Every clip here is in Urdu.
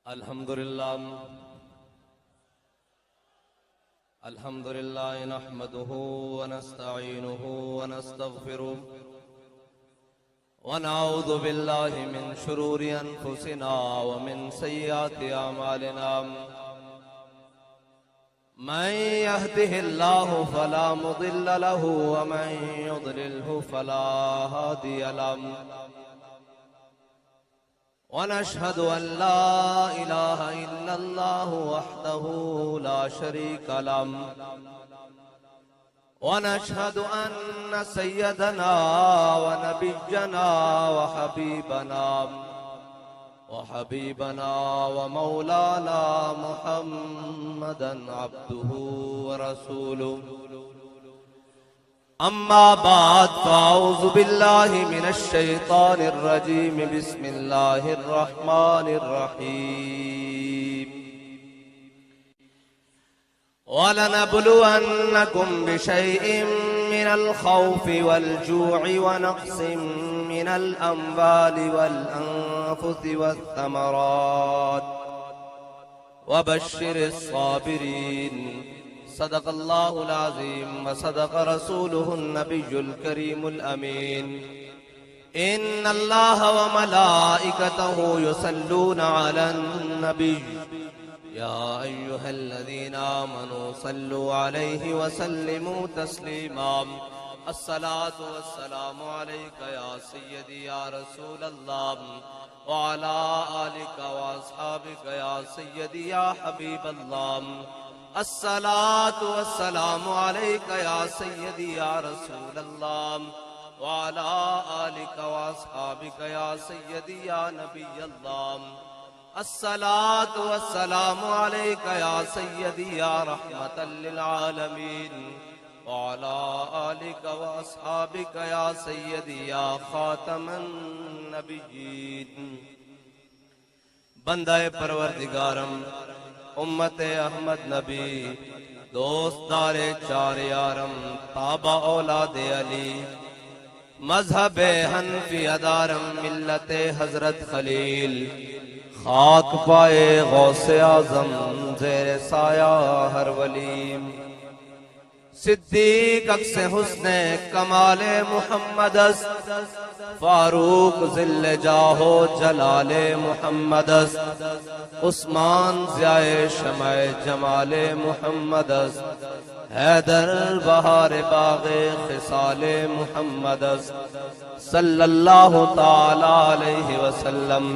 الحمد لله نحمده ونستعينه ونستغفره ونعوذ بالله من شرور أنفسنا ومن سيئات أعمالنا من يهده الله فلا مضل له ومن يضلله فلا هادي له ونشهد أن لا إله إلا الله وحده لا شريك له ونشهد أن سيدنا ونبينا وحبيبنا ومولانا محمدا عبده ورسوله أما بعد فأعوذ بالله من الشيطان الرجيم بسم الله الرحمن الرحيم ولنبلونكم بشيء من الخوف والجوع ونقص من الأموال والأنفس والثمرات وبشر الصابرين صدق الله العظيم وصدق رسوله النبي الكريم الأمين إن الله وملائكته يصلون على النبي يا أيها الذين آمنوا صلوا عليه وسلموا تسليما الصلاة والسلام عليك يا سيدي يا رسول الله وعلى آلك وأصحابك يا سيدي يا حبيب الله الصلاة والسلام عليك يا سيدي يا رسول الله وعلى آلك وأصحابك يا سيدي يا نبي الله الصلاة والسلام عليك يا سيدي يا رحمة للعالمين وعلى آلك وأصحابك يا سيدي يا خاتم النبيين بندہ پروردگارم امت احمد نبی دوست دار چار یارم تابع اولاد علی مذہب حنفی ادارم ملت حضرت خلیل خاک پائے غوث اعظم زیر سایہ ہر ولی صدیق عکس حسن کمال محمد فاروق ذل جاہو جلال محمد عثمان ضیاء شمع جمال محمد حیدر بہار باغ خصال محمد صلی اللہ تعالی علیہ وسلم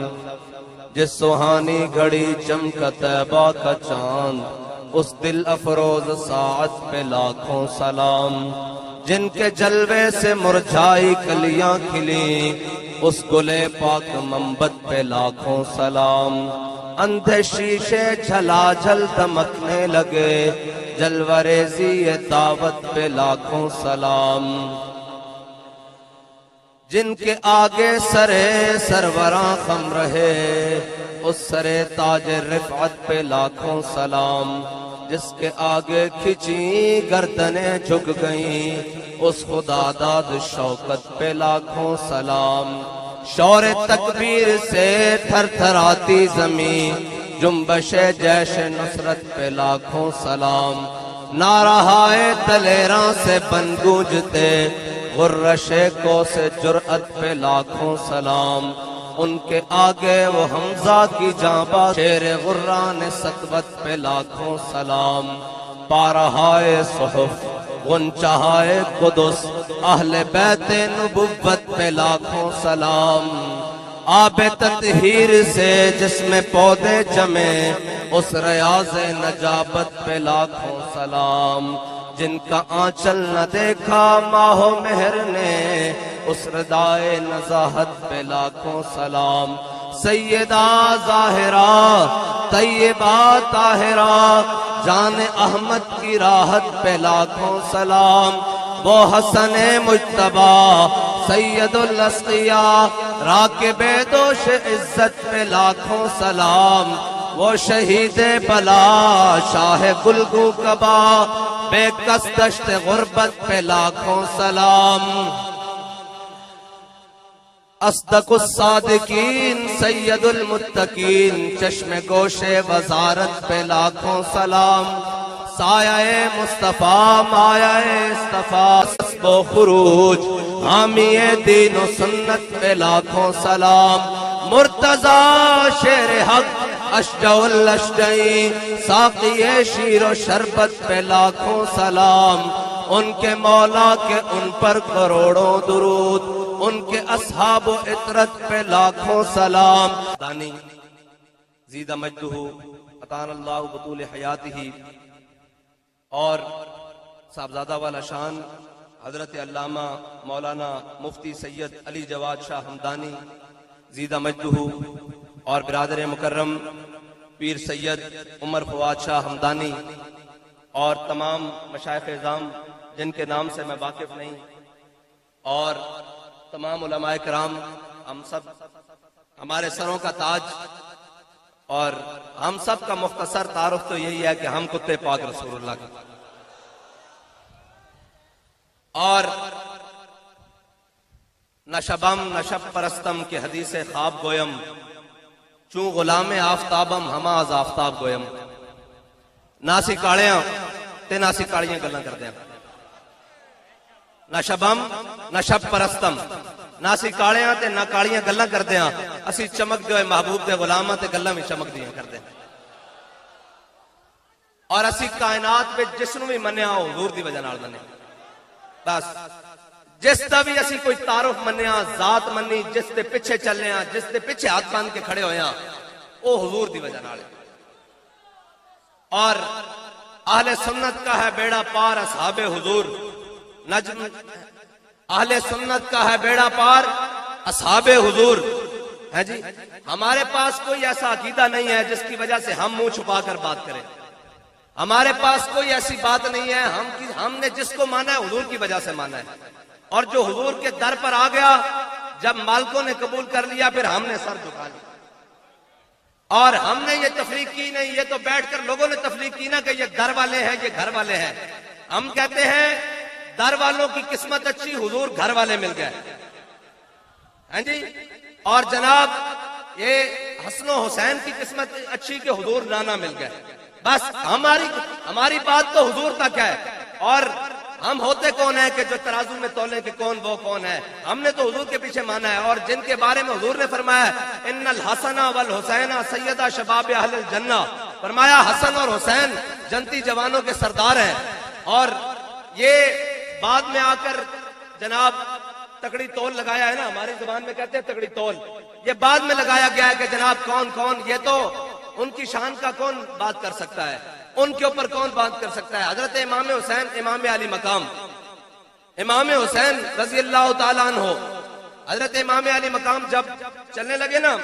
جس سہانی گھڑی چمکا طیبہ کا چاند اس دل افروز ساعت پہ لاکھوں سلام جن کے جلوے سے مرجھائی کلیاں کھلی اس گلے پاک منبت پہ لاکھوں سلام اندھے شیشے جھلا جھل دمکنے لگے جلوہ ریزی دعوت پہ لاکھوں سلام جن کے آگے سرے سروراں خم رہے اس سرے تاج رفعت پہ لاکھوں سلام جس کے آگے کھچی گردنیں جھک گئیں اس خدا داد شوکت پہ لاکھوں سلام شور تکبیر سے تھر تھر آتی زمین جنبش جیش نصرت پہ لاکھوں سلام نعرہائے دلیراں سے بن گونجتے غرش کو سے جرأت پہ لاکھوں سلام ان کے آگے وہ حمزہ کی جانبا شیر غران سطوت پہ لاکھوں سلام پارہائے صحف غنچہائے قدس اہل بیت نبوت پہ لاکھوں سلام آب تطہیر سے جس میں پودے جمے اس ریاض نجابت پہ لاکھوں سلام جن کا آنچل نہ دیکھا ماہ و مہر نے اس ردائے نزاہت پہ لاکھوں سلام سیدہ ظاہرہ طیبہ طاہرہ جان احمد کی راحت پہ لاکھوں سلام وہ حسن مجتبی سید الاسقیاء راکب دوش عزت پہ لاکھوں سلام وہ شہید بلا شاہ گلگو کبا بے کس دشت غربت پہ لاکھوں سلام اصدق الصادقین سید المتقین، چشم گوش وزارت پہ لاکھوں سلام، سایہ مصطفیٰ مایہ اصطفیٰ، حسب و خروج حامی دین و سنت پہ لاکھوں سلام، مرتضی شیر حق اشجع الاشجعی، ساقی شیر و شربت پہ لاکھوں سلام، ان کے مولا کے ان پر کروڑوں درود، ان کے اصحاب و عطرت پہ لاکھوں سلام۔ دانی زید مجدہ عطان اللہ بطول حیاتہ، اور صاحبزادہ والا شان حضرت علامہ مولانا مفتی سید علی جواد شاہ ہمدانی زیدہ مجدہ، اور برادر مکرم پیر سید عمر فواد شاہ ہمدانی، اور تمام مشائخ اعظام جن کے نام سے میں واقف نہیں، اور تمام علماء کرام، ہم سب ہمارے سروں کا تاج، اور ہم سب کا مختصر تعارف تو یہی ہے کہ ہم کتے پاک رسول اللہ کے، اور نشبم نشب پرستم کے حدیث خواب گویم، چوں غلام آفتابم ہما از آفتاب گویم، ناسی کاڑیاں تے ناسی کاڑیاں گلاں کردے ہیں، نشبم نشب پرستم، ناسی کاڑیاں تے نہ کاڑیاں گلاں کردے ہیں، اسی چمک دے محبوب دے غلاماں تے گلاں میں چمک دیاں کردے ہیں، اور اسی کائنات میں جس نوں بھی منیا ہو حضور دی وجہ نال منیا، بس جس دا بھی اسی کوئی تعارف منیا، ذات منی، جس دے پیچھے چلنے ہاں، جس دے پیچھے ہاتھ باندھ کے کھڑے ہوئے ہاں، وہ حضور دی وجہ نال۔ اور اہل سنت کا ہے بیڑا پار اصحاب حضور، نجم اہل سنت کا ہے بیڑا پار اصحاب حضور، ہے جی۔ ہمارے پاس کوئی ایسا عقیدہ نہیں ہے جس کی وجہ سے ہم منہ چھپا کر بات کریں، ہمارے پاس کوئی ایسی بات نہیں ہے، ہم نے جس کو مانا ہے حضور کی وجہ سے مانا ہے، اور جو حضور کے در پر آ گیا، جب مالکوں نے قبول کر لیا، پھر ہم نے سر جھکا لیا، اور ہم نے یہ تفریق کی نہیں، یہ تو بیٹھ کر لوگوں نے تفریق کی نا کہ یہ در والے ہیں، یہ گھر والے ہیں۔ ہم کہتے ہیں در والوں کی قسمت اچھی، حضور گھر والے مل گئے، ہیں جی۔ اور جناب یہ حسن و حسین کی قسمت اچھی کہ حضور نانا مل گئے، بس ہماری بات تو حضور تک ہے، اور ہم ہوتے کون ہیں کہ جو ترازو میں تولیں کہ کون وہ کون ہے؟ ہم نے تو حضور کے پیچھے مانا ہے، اور جن کے بارے میں حضور نے فرمایا ان الحسن والحسین سیدہ شباب اہل الجنہ، فرمایا حسن اور حسین جنتی جوانوں کے سردار ہیں، اور یہ بعد میں آ کر جناب تکڑی تول لگایا ہے نا، ہماری زبان میں کہتے ہیں تکڑی تول، یہ بعد میں لگایا گیا ہے کہ جناب کون، یہ تو ان کی شان کا کون بات کر سکتا ہے، ان کے اوپر کون بات کر سکتا ہے؟ حضرت امام حسین امام علی مقام، امام حسین رضی اللہ تعالیٰ عنہ، حضرت امام علی مقام جب چلنے لگے نا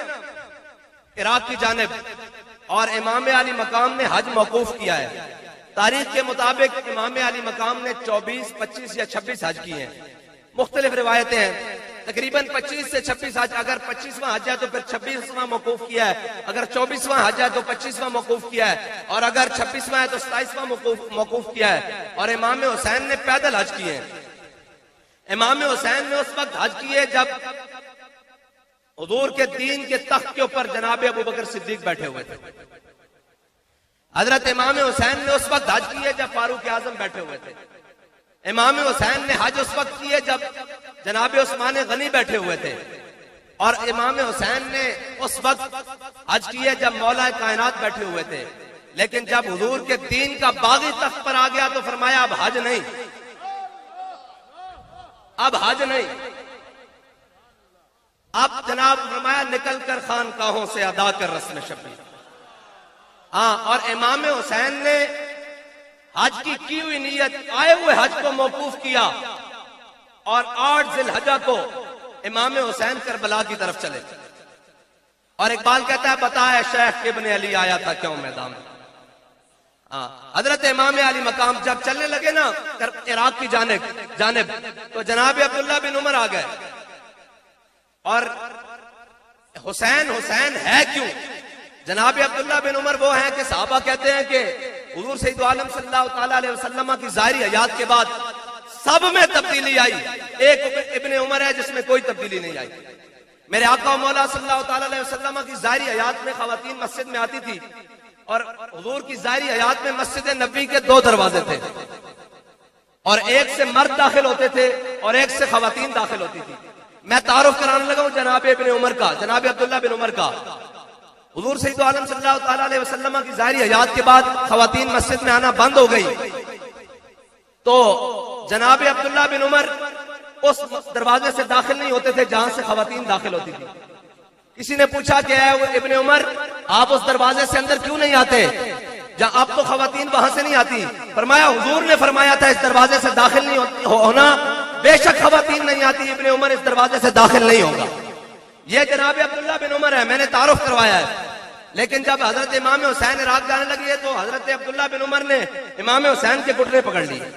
عراق کی جانب، اور امام علی مقام نے حج موقوف کیا ہے، تاریخ کے مطابق امام علی مقام نے 24، 25 یا 26 حج کیے ہیں، مختلف روایتیں ہیں، تقریباً 25 سے 26 حج، اگر 25واں حج ہے تو پھر 26واں موقوف کیا ہے، اگر 24واں حج ہے تو 25واں موقوف کیا ہے، اور اگر 26واں ہے تو 27واں موقوف کیا ہے، اور امام حسین نے پیدل حج کیے ہیں۔ امام حسین نے اس وقت حج کیے جب حضور کے دین کے تخت کے اوپر جناب ابوبکر صدیق بیٹھے ہوئے تھے، حضرت امام حسین نے اس وقت حج کیے جب فاروق اعظم بیٹھے ہوئے تھے، امام حسین نے حج اس وقت کیے جب جناب عثمان غنی بیٹھے ہوئے تھے، اور امام حسین نے اس وقت حج کیے جب مولا کائنات بیٹھے ہوئے تھے، لیکن جب حضور کے دین کا باغی تخت پر آ گیا تو فرمایا اب حج نہیں، اب حج نہیں، اب جناب فرمایا نکل کر خانقاہوں سے ادا کر رسم شبیر۔ ہاں، اور امام حسین نے حج کی ہوئی نیت آئے ہوئے حج کو موقوف کیا، اور 8 ذی الحجہ کو امام حسین کربلا کی طرف چلے، اور اقبال کہتا ہے بتایا شیخ ابن علی آیا تھا کیوں میدان میں۔ حضرت امام علی مقام جب چلنے لگے نا عراق کی جانب تو جناب عبداللہ بن عمر آ گئے، اور حسین ہے کیوں؟ جناب عبداللہ بن عمر وہ ہیں کہ صحابہ کہتے ہیں کہ حضور سید عالم صلی اللہ تعالیٰ علیہ وسلم کی ظاہری حیات کے بعد سب میں تبدیلی آئی، ایک ابن عمر ہے جس میں کوئی تبدیلی نہیں آئی۔ میرے آقا و مولا صلی اللہ تعالی علیہ وسلم کی ظاہری حیات میں خواتین مسجد میں آتی تھی، اور حضور کی ظاہری حیات میں مسجد نبوی کے 2 دروازے تھے، اور ایک سے مرد داخل ہوتے تھے اور ایک سے خواتین داخل ہوتی تھی۔ میں تعارف کرانے لگا ہوں جناب ابن عمر کا، جناب عبداللہ بن عمر کا۔ حضور سید عالم صلی اللہ تعالی علیہ وسلم کی ظاہری حیات کے بعد خواتین مسجد میں آنا بند ہو گئی، تو جناب عبداللہ بن عمر اس دروازے سے داخل نہیں ہوتے تھے جہاں سے خواتین داخل ہوتی تھی۔ کسی نے پوچھا کہ اے ابن عمر، آپ اس دروازے سے اندر کیوں نہیں آتے جہاں اب تو خواتین وہاں سے نہیں آتی؟ فرمایا حضور نے فرمایا تھا اس دروازے سے داخل نہیں ہونا، بے شک خواتین نہیں آتی، ابن عمر اس دروازے سے داخل نہیں ہوگا۔ یہ جناب عبداللہ بن عمر ہے، میں نے تعارف کروایا ہے۔ لیکن جب حضرت امام حسین رات جانے لگی ہے تو حضرت عبداللہ بن عمر نے امام حسین کے گھٹنے پکڑ لیے،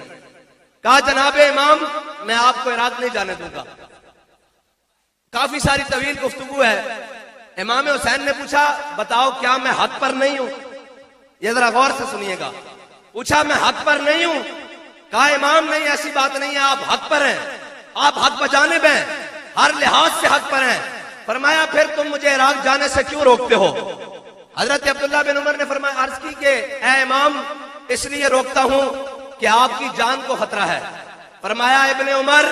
کہا جناب امام میں آپ کو عراق نہیں جانے دوں گا۔ کافی ساری طویل گفتگو ہے۔ امام حسین نے پوچھا بتاؤ کیا میں حق پر نہیں ہوں؟ یہ ذرا غور سے سنیے گا۔ پوچھا میں حق پر نہیں ہوں؟ کہا امام نہیں، ایسی بات نہیں ہے، آپ حق پر ہیں، آپ حق بجانب ہیں، ہر لحاظ سے حق پر ہیں۔ فرمایا پھر تم مجھے عراق جانے سے کیوں روکتے ہو؟ حضرت عبداللہ بن عمر نے فرمایا عرض کی کہ اے امام اس لیے روکتا ہوں کہ آپ کی جان کو خطرہ ہے۔ فرمایا ابن عمر،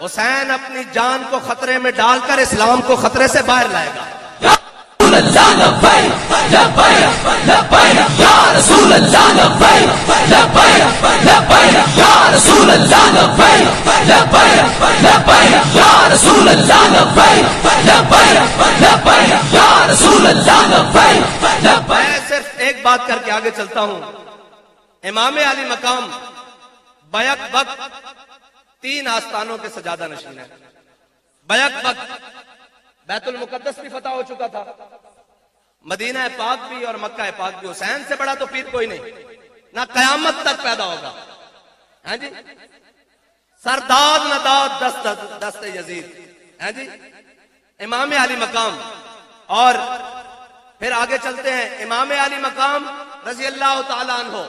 حسین اپنی جان کو خطرے میں ڈال کر اسلام کو خطرے سے باہر لائے گا۔ میں صرف ایک بات کر کے آگے چلتا ہوں۔ امام علی مقام بیک وقت 3 آستانوں کے سجادہ نشین ہے۔ بیک وقت بیت المقدس بھی فتح ہو چکا تھا، مدینہ پاک بھی اور مکہ پاک بھی۔ حسین سے بڑا تو پیر کوئی نہیں، نہ قیامت تک پیدا ہوگا۔ ہاں جی، سرداد نہ داد دست یزید۔ ہاں جی، امام علی مقام۔ اور پھر آگے چلتے ہیں، امام علی مقام رضی اللہ تعالی عنہ،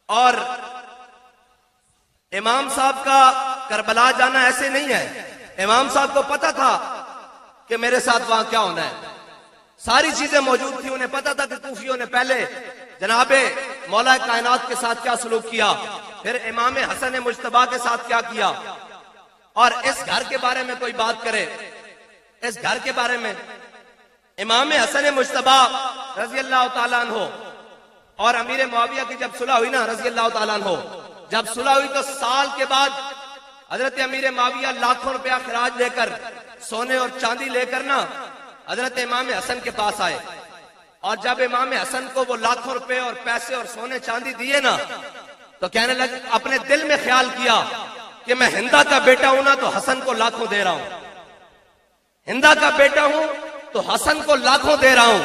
اور امام صاحب کا کربلا جانا ایسے نہیں ہے۔ امام صاحب کو پتا تھا کہ میرے ساتھ وہاں کیا ہونا ہے، ساری چیزیں موجود تھی، انہیں پتا تھا کہ کوفیوں نے پہلے جناب مولا کائنات کے ساتھ کیا سلوک کیا، پھر امام حسن مجتبیٰ کے ساتھ کیا کیا۔ اور اس گھر کے بارے میں کوئی بات کرے، اس گھر کے بارے میں، امام حسن مجتبیٰ رضی اللہ تعالیٰ عنہ اور امیر معاویہ کی جب صلح ہوئی نا رضی اللہ تعالیٰ عنہ، جب صلح ہوئی تو سال کے بعد حضرت امیر معاویہ لاکھوں روپیہ خراج لے کر، سونے اور چاندی لے کر نا حضرت امام حسن کے پاس آئے، اور جب امام حسن کو وہ لاکھوں روپے اور پیسے اور سونے چاندی دیے نا تو کہنے لگے، اپنے دل میں خیال کیا کہ میں ہندا کا بیٹا ہوں نا تو حسن کو لاکھوں دے رہا ہوں، ہندا کا بیٹا ہوں تو حسن کو لاکھوں دے رہا ہوں۔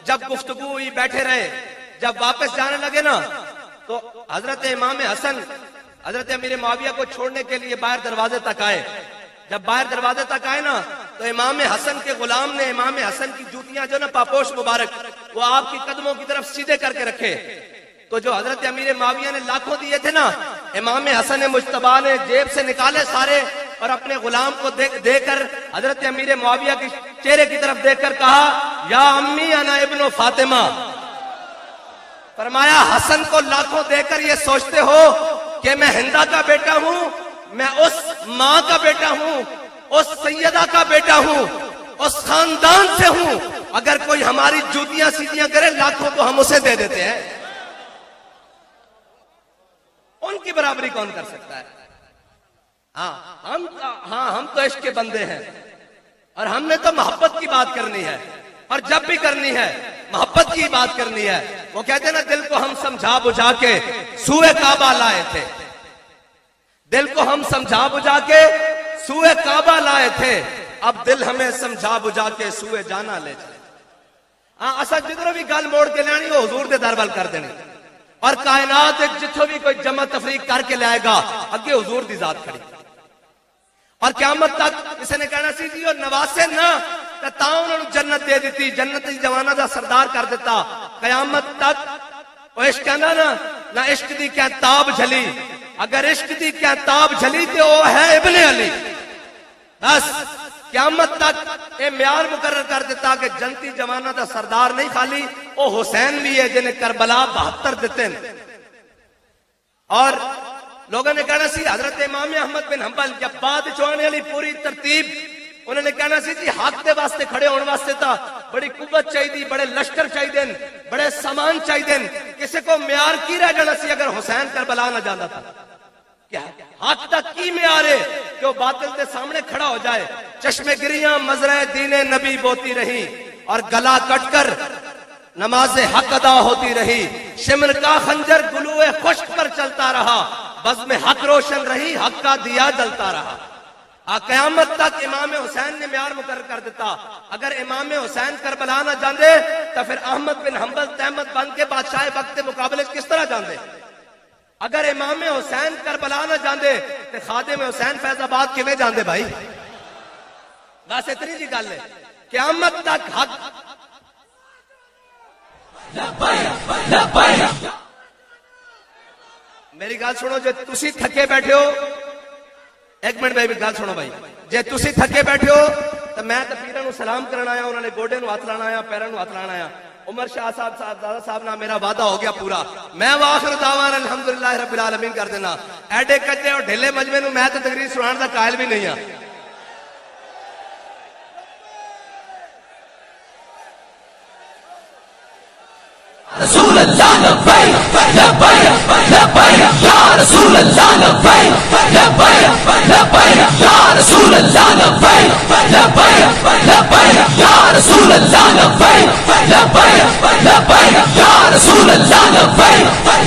جب گفتگو ہوئی، بیٹھے رہے، جب واپس جانے لگے نا تو حضرت امام حسن حضرت امیر معاویہ کو چھوڑنے کے لیے باہر دروازے تک آئے۔ جب باہر دروازے تک آئے نا تو امام حسن کے غلام نے امام حسن کی جوتیاں جو نا پاپوش مبارک وہ آپ کی قدموں کی طرف سیدھے کر کے رکھے، تو جو حضرت امیر معاویہ نے لاکھوں دیے تھے نا، امام حسن مجتبیٰ نے جیب سے نکالے سارے اور اپنے غلام کو دے کر حضرت امیر معاویہ کے چہرے کی طرف دیکھ کر کہا یا امی انا ابن فاطمہ۔ فرمایا حسن کو لاکھوں دے کر یہ سوچتے ہو کہ میں ہندا کا بیٹا ہوں، میں اس ماں کا بیٹا ہوں، اس سیدہ کا بیٹا ہوں، اس خاندان سے ہوں، اگر کوئی ہماری جوتیاں سیدھیاں کرے لاکھوں تو ہم اسے دے دیتے ہیں، ان کی برابری کون کر سکتا ہے؟ ہم تو عشق کے بندے ہیں، اور ہم نے تو محبت کی بات کرنی ہے، اور جب بھی کرنی ہے محبت کی بات کرنی ہے۔ وہ کہتے ہیں نا دل کو ہم سمجھا بجھا کے سوئے کعبہ لائے تھے، دل کو ہم سمجھا بجھا کے سوئے کعبہ لائے تھے، اب دل ہمیں سمجھا بجھا کے سوئے جانا لے جائے۔ اصل جدھر بھی گل موڑ کے لینی وہ حضور دے دربل کر دینی، اور کائنات جتھوں بھی کوئی جمع تفریق کر کے لائے گا اگے حضور دی ذات کھڑی، اور قیامت تک کسی نے کہنا سی جی اور نواسے نہ تا انہوں نے جنت دے دیتی، جنت دی جوانا دا سردار کر دیتا، قیامت تک وہ عشق کہنا نا نہ عشق دی کیا تاب جھلی، اگر عشق دی کیا تاب جھلی تو وہ ہے ابن علی، بس قیامت تک یہ معیار مقرر کر دیتا کہ جنتی جوانہ دا سردار نہیں خالی وہ حسین بھی ہے جنہیں کربلا 72 دیتے ہیں. اور لوگوں نے کہنا سی حضرت امام احمد بن حنبل جب بعد چوانے والی پوری ترتیب انہوں نے کہنا سی جی حق دے واسطے کھڑے ہونے واسطے تھا بڑی قوت چاہیے، بڑے لشکر چاہیے، بڑے سامان چاہیے. کسی کو معیار کی رہ جانا سی اگر حسین کربلا نہ جانا تھا. کیا حق تک کی معیار ہے کہ وہ باطل کے سامنے کھڑا ہو جائے. چشمے گریاں مزرعہ دین نبی بوتی رہی اور گلا کٹ کر نماز حق ادا ہوتی رہی. شمر کا خنجر گلوئے خشک پر چلتا رہا، بزم حق روشن رہی، حق کا دیا جلتا رہا. قیامت تک امام حسین نے معیار مقرر کر دیتا. اگر امام حسین کربلا نہ جاندے تو پھر احمد بن حنبل تحمد بن کے بادشاہ وقت مقابلے کس طرح جاندے؟ اگر امام حسین کربلا نہ جاندے تو خادم حسین فیض آباد کیویں جاندے بھائی؟ بس اتنی جی گل ہے. قیامت تک حق میری گل سنو. جو تسی تھکے بیٹھے ہو، ایک منٹ بھائی گل سنو بھائی، جے تسی تھکے بیٹھے ہو تو میں تو پیراں نو سلام کرنا آیا، انہوں نے گوڈے نو ہاتھ لانا آیا، پیراں نو ہاتھ لانا آیا. عمر شاہ صاحب صاحب نہ میرا وعدہ ہو گیا پورا. میں واخر دعوانا الحمدللہ رب العالمین کر دینا. ایڈے کچے اور ڈھیلے مجمع نو میں تو تقریر سنان دا قائل بھی نہیں ہاں. رسول اللہ لبیک لبیک لبیک یا رسول اللہ لبیک لبیک لبیک یا رسول اللہ لبیک لبیک لبیک یا رسول اللہ لبیک لبیک لبیک یا رسول اللہ لبیک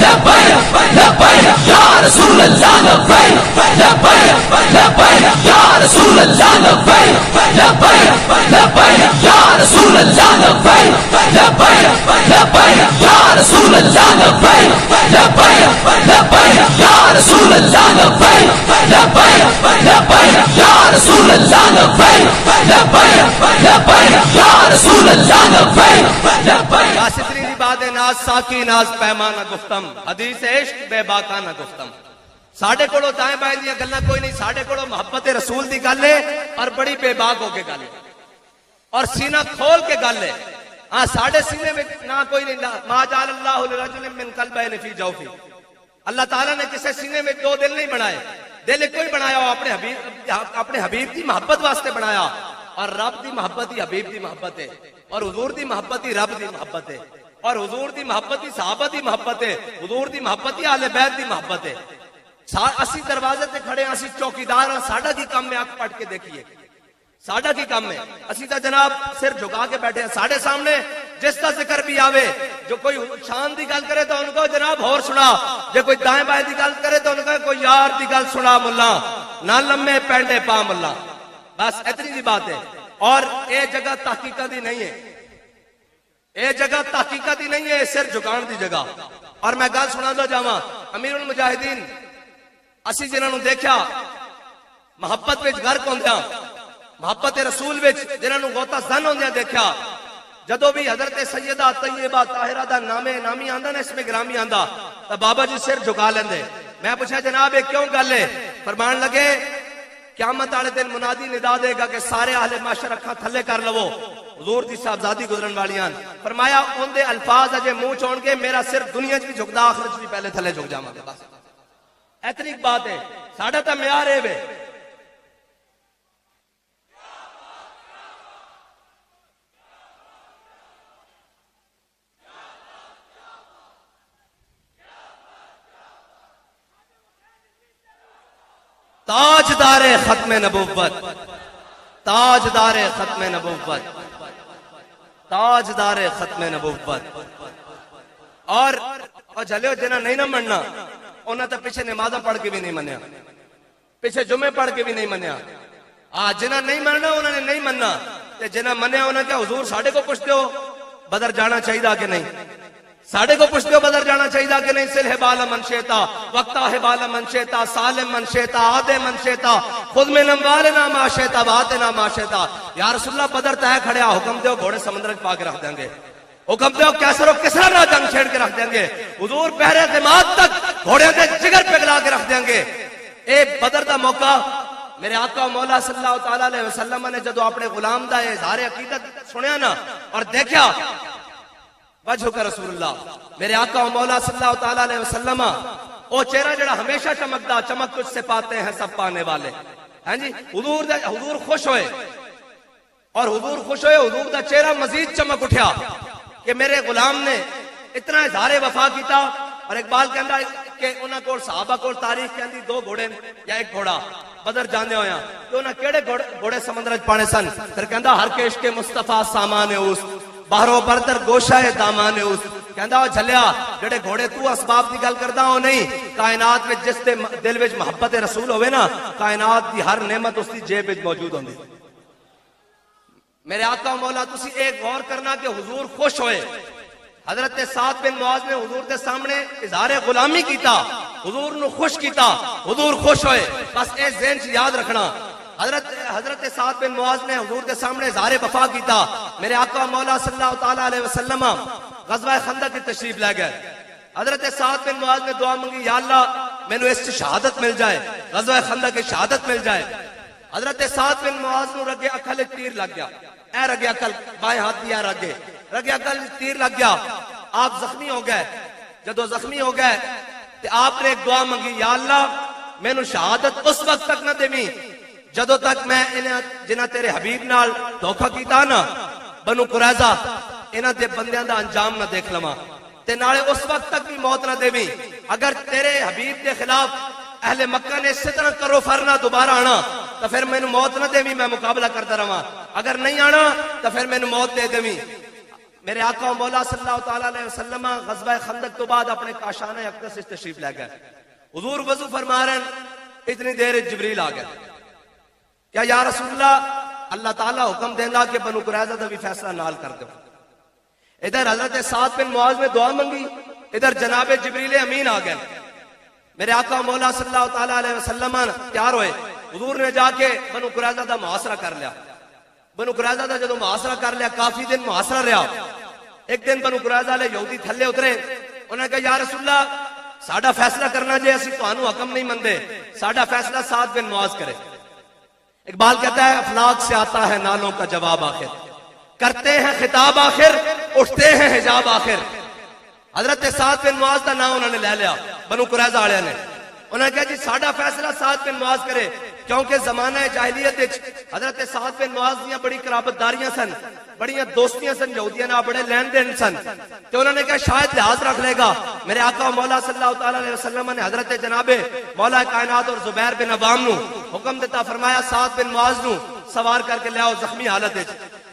لبیک لبیک یا رسول اللہ لبیک لبیک لبیک یا رسول اللہ لبیک لبیک لبیک یا رسول اللہ لبیک لبیک لبیک یا رسول اللہ لبیک لبیک لبیک یا رسول اللہ لبیک لبیک لبیک یا رسول اللہ لبیک لبیک لبیک یا رسول اللہ لبیک لبیک. کاسطری دی بات ہے ناز ساکی ناز پیمانہ گفتم، حدیث عشق بے باکانہ گفتم. ساڑھے کوڑو دائیں بائیں دیا گلنا کوئی نہیں، ساڑھے کوڑو محبت رسول دی گل ہے اور بڑی بے باک ہو کے گل ہے اور سینہ کھول کے گل ہے. ہاں ساڑھے سینے میں نہ کوئی نہیں. ما جعل اللہ لرجل من قلبین فی جوفی، اللہ تعالیٰ نے کسی سینے میں دو دل نہیں بنائے. دل کوئی بنایا ہو اپنے حبیب دی محبت واسطے بنایا، اور رب دی محبت ہی حبیب دی محبت ہے، اور حضور دی محبت ہی رب دی محبت ہے، اور حضور دی محبت ہی صحابہ دی محبت ہے، حضور دی محبت ہی اہل بیت دی محبت ہے. اسی دروازے تے کھڑے ہیں، اسی چوکیدار ہیں. ساڈا کی کام میں آنکھ پٹ کے دیکھیے، ساڈا کی کام ہے. اسی تا جناب سر جھکا کے بیٹھے ہیں. ساڈے سامنے جس کا ذکر بھی آوے، جو کوئی شان دی گل کرے تو ان کو جناب اور سنا، جو کوئی دائیں بائیں دی گل کرے تو ان کو کوئی یار دی گل سنا ملا، نہ لمے پینڈے پا ملا. بس اتنی سی بات ہے. اور اے جگہ تحقیقت ہی نہیں ہے، اے جگہ تحقیقت ہی نہیں ہے، سر جھکان دی جگہ. اور میں گل سنا دو جاواں، امیر المجاہدین اسی جنہاں نو دیکھا محبت وچ غرق ہوندیاں، محبت رسول وچ جنہاں نو غوطہ زن ہوندیاں دیکھا. جدو بھی حضرت سیدہ طیبہ طاہرہ دا نامی آندا نا، اس میں گرامی آندا، تو بابا جی سر جھکا لیندے. میں پوچھا جناب یہ کیوں گل ہے؟ فرمان لگے قیامت والے دن منادی ندا دے گا کہ سارے اہل معاشر اکھاں تھلے کر لو، حضور دی صاحبزادی گزرن والیاں. فرمایا ان دے الفاظ اجے منہ چون کے میرا سر دنیا وچ بھی جھکدا، آخرت وچ بھی پہلے تھلے جھک جاواں گا. بس اتنی بات ہے. ساڈا تا معیار ہے وے. تاجدار ختم نبوت، تاجدار ختم نبوت، تاجدار ختم نبوت. اور جھلیو جنہ نہیں نہ مننا انہاں تے پیچھے نمازاں پڑھ کے بھی نہیں منیا، پیچھے جمعے پڑھ کے بھی نہیں منیا. جنہ نہیں مننا انہوں نے نہیں مننا، تے جنہ منیا انہوں نے کیا حضور ساڑھے کو پوچھتے ہو بدر جانا چاہیے کہ نہیں؟ ساڑھے کو پوچھتے ہو بدر جانا چاہیے کہ نہیں؟ سلح بالا من شیتا وقتا ہے بالا من شیتا سالم من شیتا آدھے من شیتا خود میں نموالنا ما شیتا باتنا ما شیتا. یا رسول اللہ بدر تہ کھڑیا، حکم دیو گھوڑے سمندر پا کے رکھ دیں گے، حکم دیو کیسر و کسرا نہ جنگ چھیڑ کے رکھ دیں گے، حضور پہرے دماغ تک گھوڑے کے جگر پہ گلا کے رکھ دیں گے. اے بدر دا موقع میرے آقا و مولا صلی اللہ تعالی علیہ وسلم نے جدو اپنے غلام دا اظہار عقیدت سنیا نا اور دیکھا وجہ کا رسول اللہ میرے آقا و مولا صلی اللہ تعالی علیہ وسلم وہ چہرہ جڑا ہمیشہ چمکدا چمک تجھ سے پاتے ہیں سب پانے والے ہاں جی حضور خوش ہوئے اور حضور خوش ہوئے حضور دا چہرہ مزید چمک اٹھیا کہ میرے غلام نے اتنا اظہار وفا کیتا اور اقبال کہندا کہ انہاں کو صحابہ کو تاریخ کہندی 2 گھوڑے یا 1 گھوڑا بدر جاندے ہویا کہ انہاں کیڑے گھوڑے سمندر وچ پانے سن پھر کہندا ہر کے عشق مصطفیٰ سامان اس باہرو بردر گوشہ دامان اس کہندا جھلیا جڑے گھوڑے تو اسباب دی گل کردا ہو نہیں کائنات وچ جس دے دل وچ محبت رسول ہوے نا کائنات دی ہر نعمت اس دی جیب وچ موجود ہوندی میرے آقا مولا تسی ایک غور کرنا کہ حضور خوش ہوئے حضرت سعد بن معاذ نے حضور کے سامنے اظہار غلامی کیتا حضور نو خوش کیتا حضور خوش ہوئے بس اے ذہن سے یاد رکھنا حضرت سعد بن معاذ نے حضور کے سامنے اظہار وفا کیتا میرے آقا مولا صلی اللہ تعالی علیہ وسلم غزوہ خندق کی تشریف لے گئے حضرت سعد بن معاذ نے دعا مانگی یا اللہ مینو اس سے شہادت مل جائے غزوہ خندق کی شہادت مل جائے حضرت سعد بن معاذ نو رگے اکھل تیر لگ گیا اے رگے اکھل بائیں ہاتھ دیا رگے اکھل تیر لگ گیا آپ زخمی ہو گئے جدو زخمی ہو گئے تو آپ نے ایک دعا مانگی یا اللہ مینو شہادت اس وقت تک نہ دیمی جدو تک میں جنہ تیرے حبیب نال دھوکھا کیتا نا بنو قریظہ انہاں دے بندیاں دا انجام نہ دیکھ لواں تے نالے اس وقت تک بھی موت نہ دیویں اگر تیرے حبیب کے خلاف اہل مکہ نے اسی طرح کرو فرنا دوبارہ آنا تو پھر مینوں موت نہ دیویں میں مقابلہ کرتا رہواں اگر نہیں آنا تو پھر مینوں موت دے دیویں میرے آقا و مولا صلی اللہ تعالی علیہ وسلم غزوہ خندق تو بعد اپنے کاشانہ اقدس سے تشریف لے گئے حضور وضو فرما رہے ہیں اتنی دیر جبریل آ گئے کیا یا رسول اللہ تعالیٰ حکم دینا کہ بنو قریظہ دا بھی فیصلہ نال کر دو ادھر حضرت سعد بن معاذ نے دعا مانگی ادھر جناب جبریل امین آ گئے میرے آقا مولا صلی اللہ تعالی علیہ وسلم تیار ہوئے حضور نے جا کے بنو قریظہ دا محاصرہ کر لیا بنو قریظہ دا جدو محاصرہ کر لیا کافی دن محاصرہ رہا ایک دن بنو قریظہ لے یہودی تھلے اترے انہوں نے کہا یا رسول اللہ ساڈا فیصلہ کرنا جے اسی تانوں حکم نہیں مندے ساڈا فیصلہ سعد بن معاذ کرے اقبال کہتا ہے افلاک سے آتا ہے نالوں کا جواب آخر کرتے ہیں خطاب آخر اٹھتے ہیں حجاب آخر حضرت سعد بن معاذ کا نام انہوں نے لے لیا بنو قریظہ والے نے انہوں نے کہا جی ساڈا فیصلہ سعد بن معاذ کرے کیونکہ زمانہ جاہلیت حضرت سعد بن معاذ دیاں بڑی قرابت داریاں سن بڑیاں دوستیاں سن یہودیاں نہ بڑے لین دین سن تو انہوں نے کہا شاید لحاظ رکھ لے گا میرے آقا مولا صلی اللہ تعالی علیہ وسلم نے حضرت جناب مولا کائنات اور زبیر بن عوام نو حکم دیتا فرمایا سعد بن معاذ نو سوار کر کے لے آؤ زخمی حالت ہے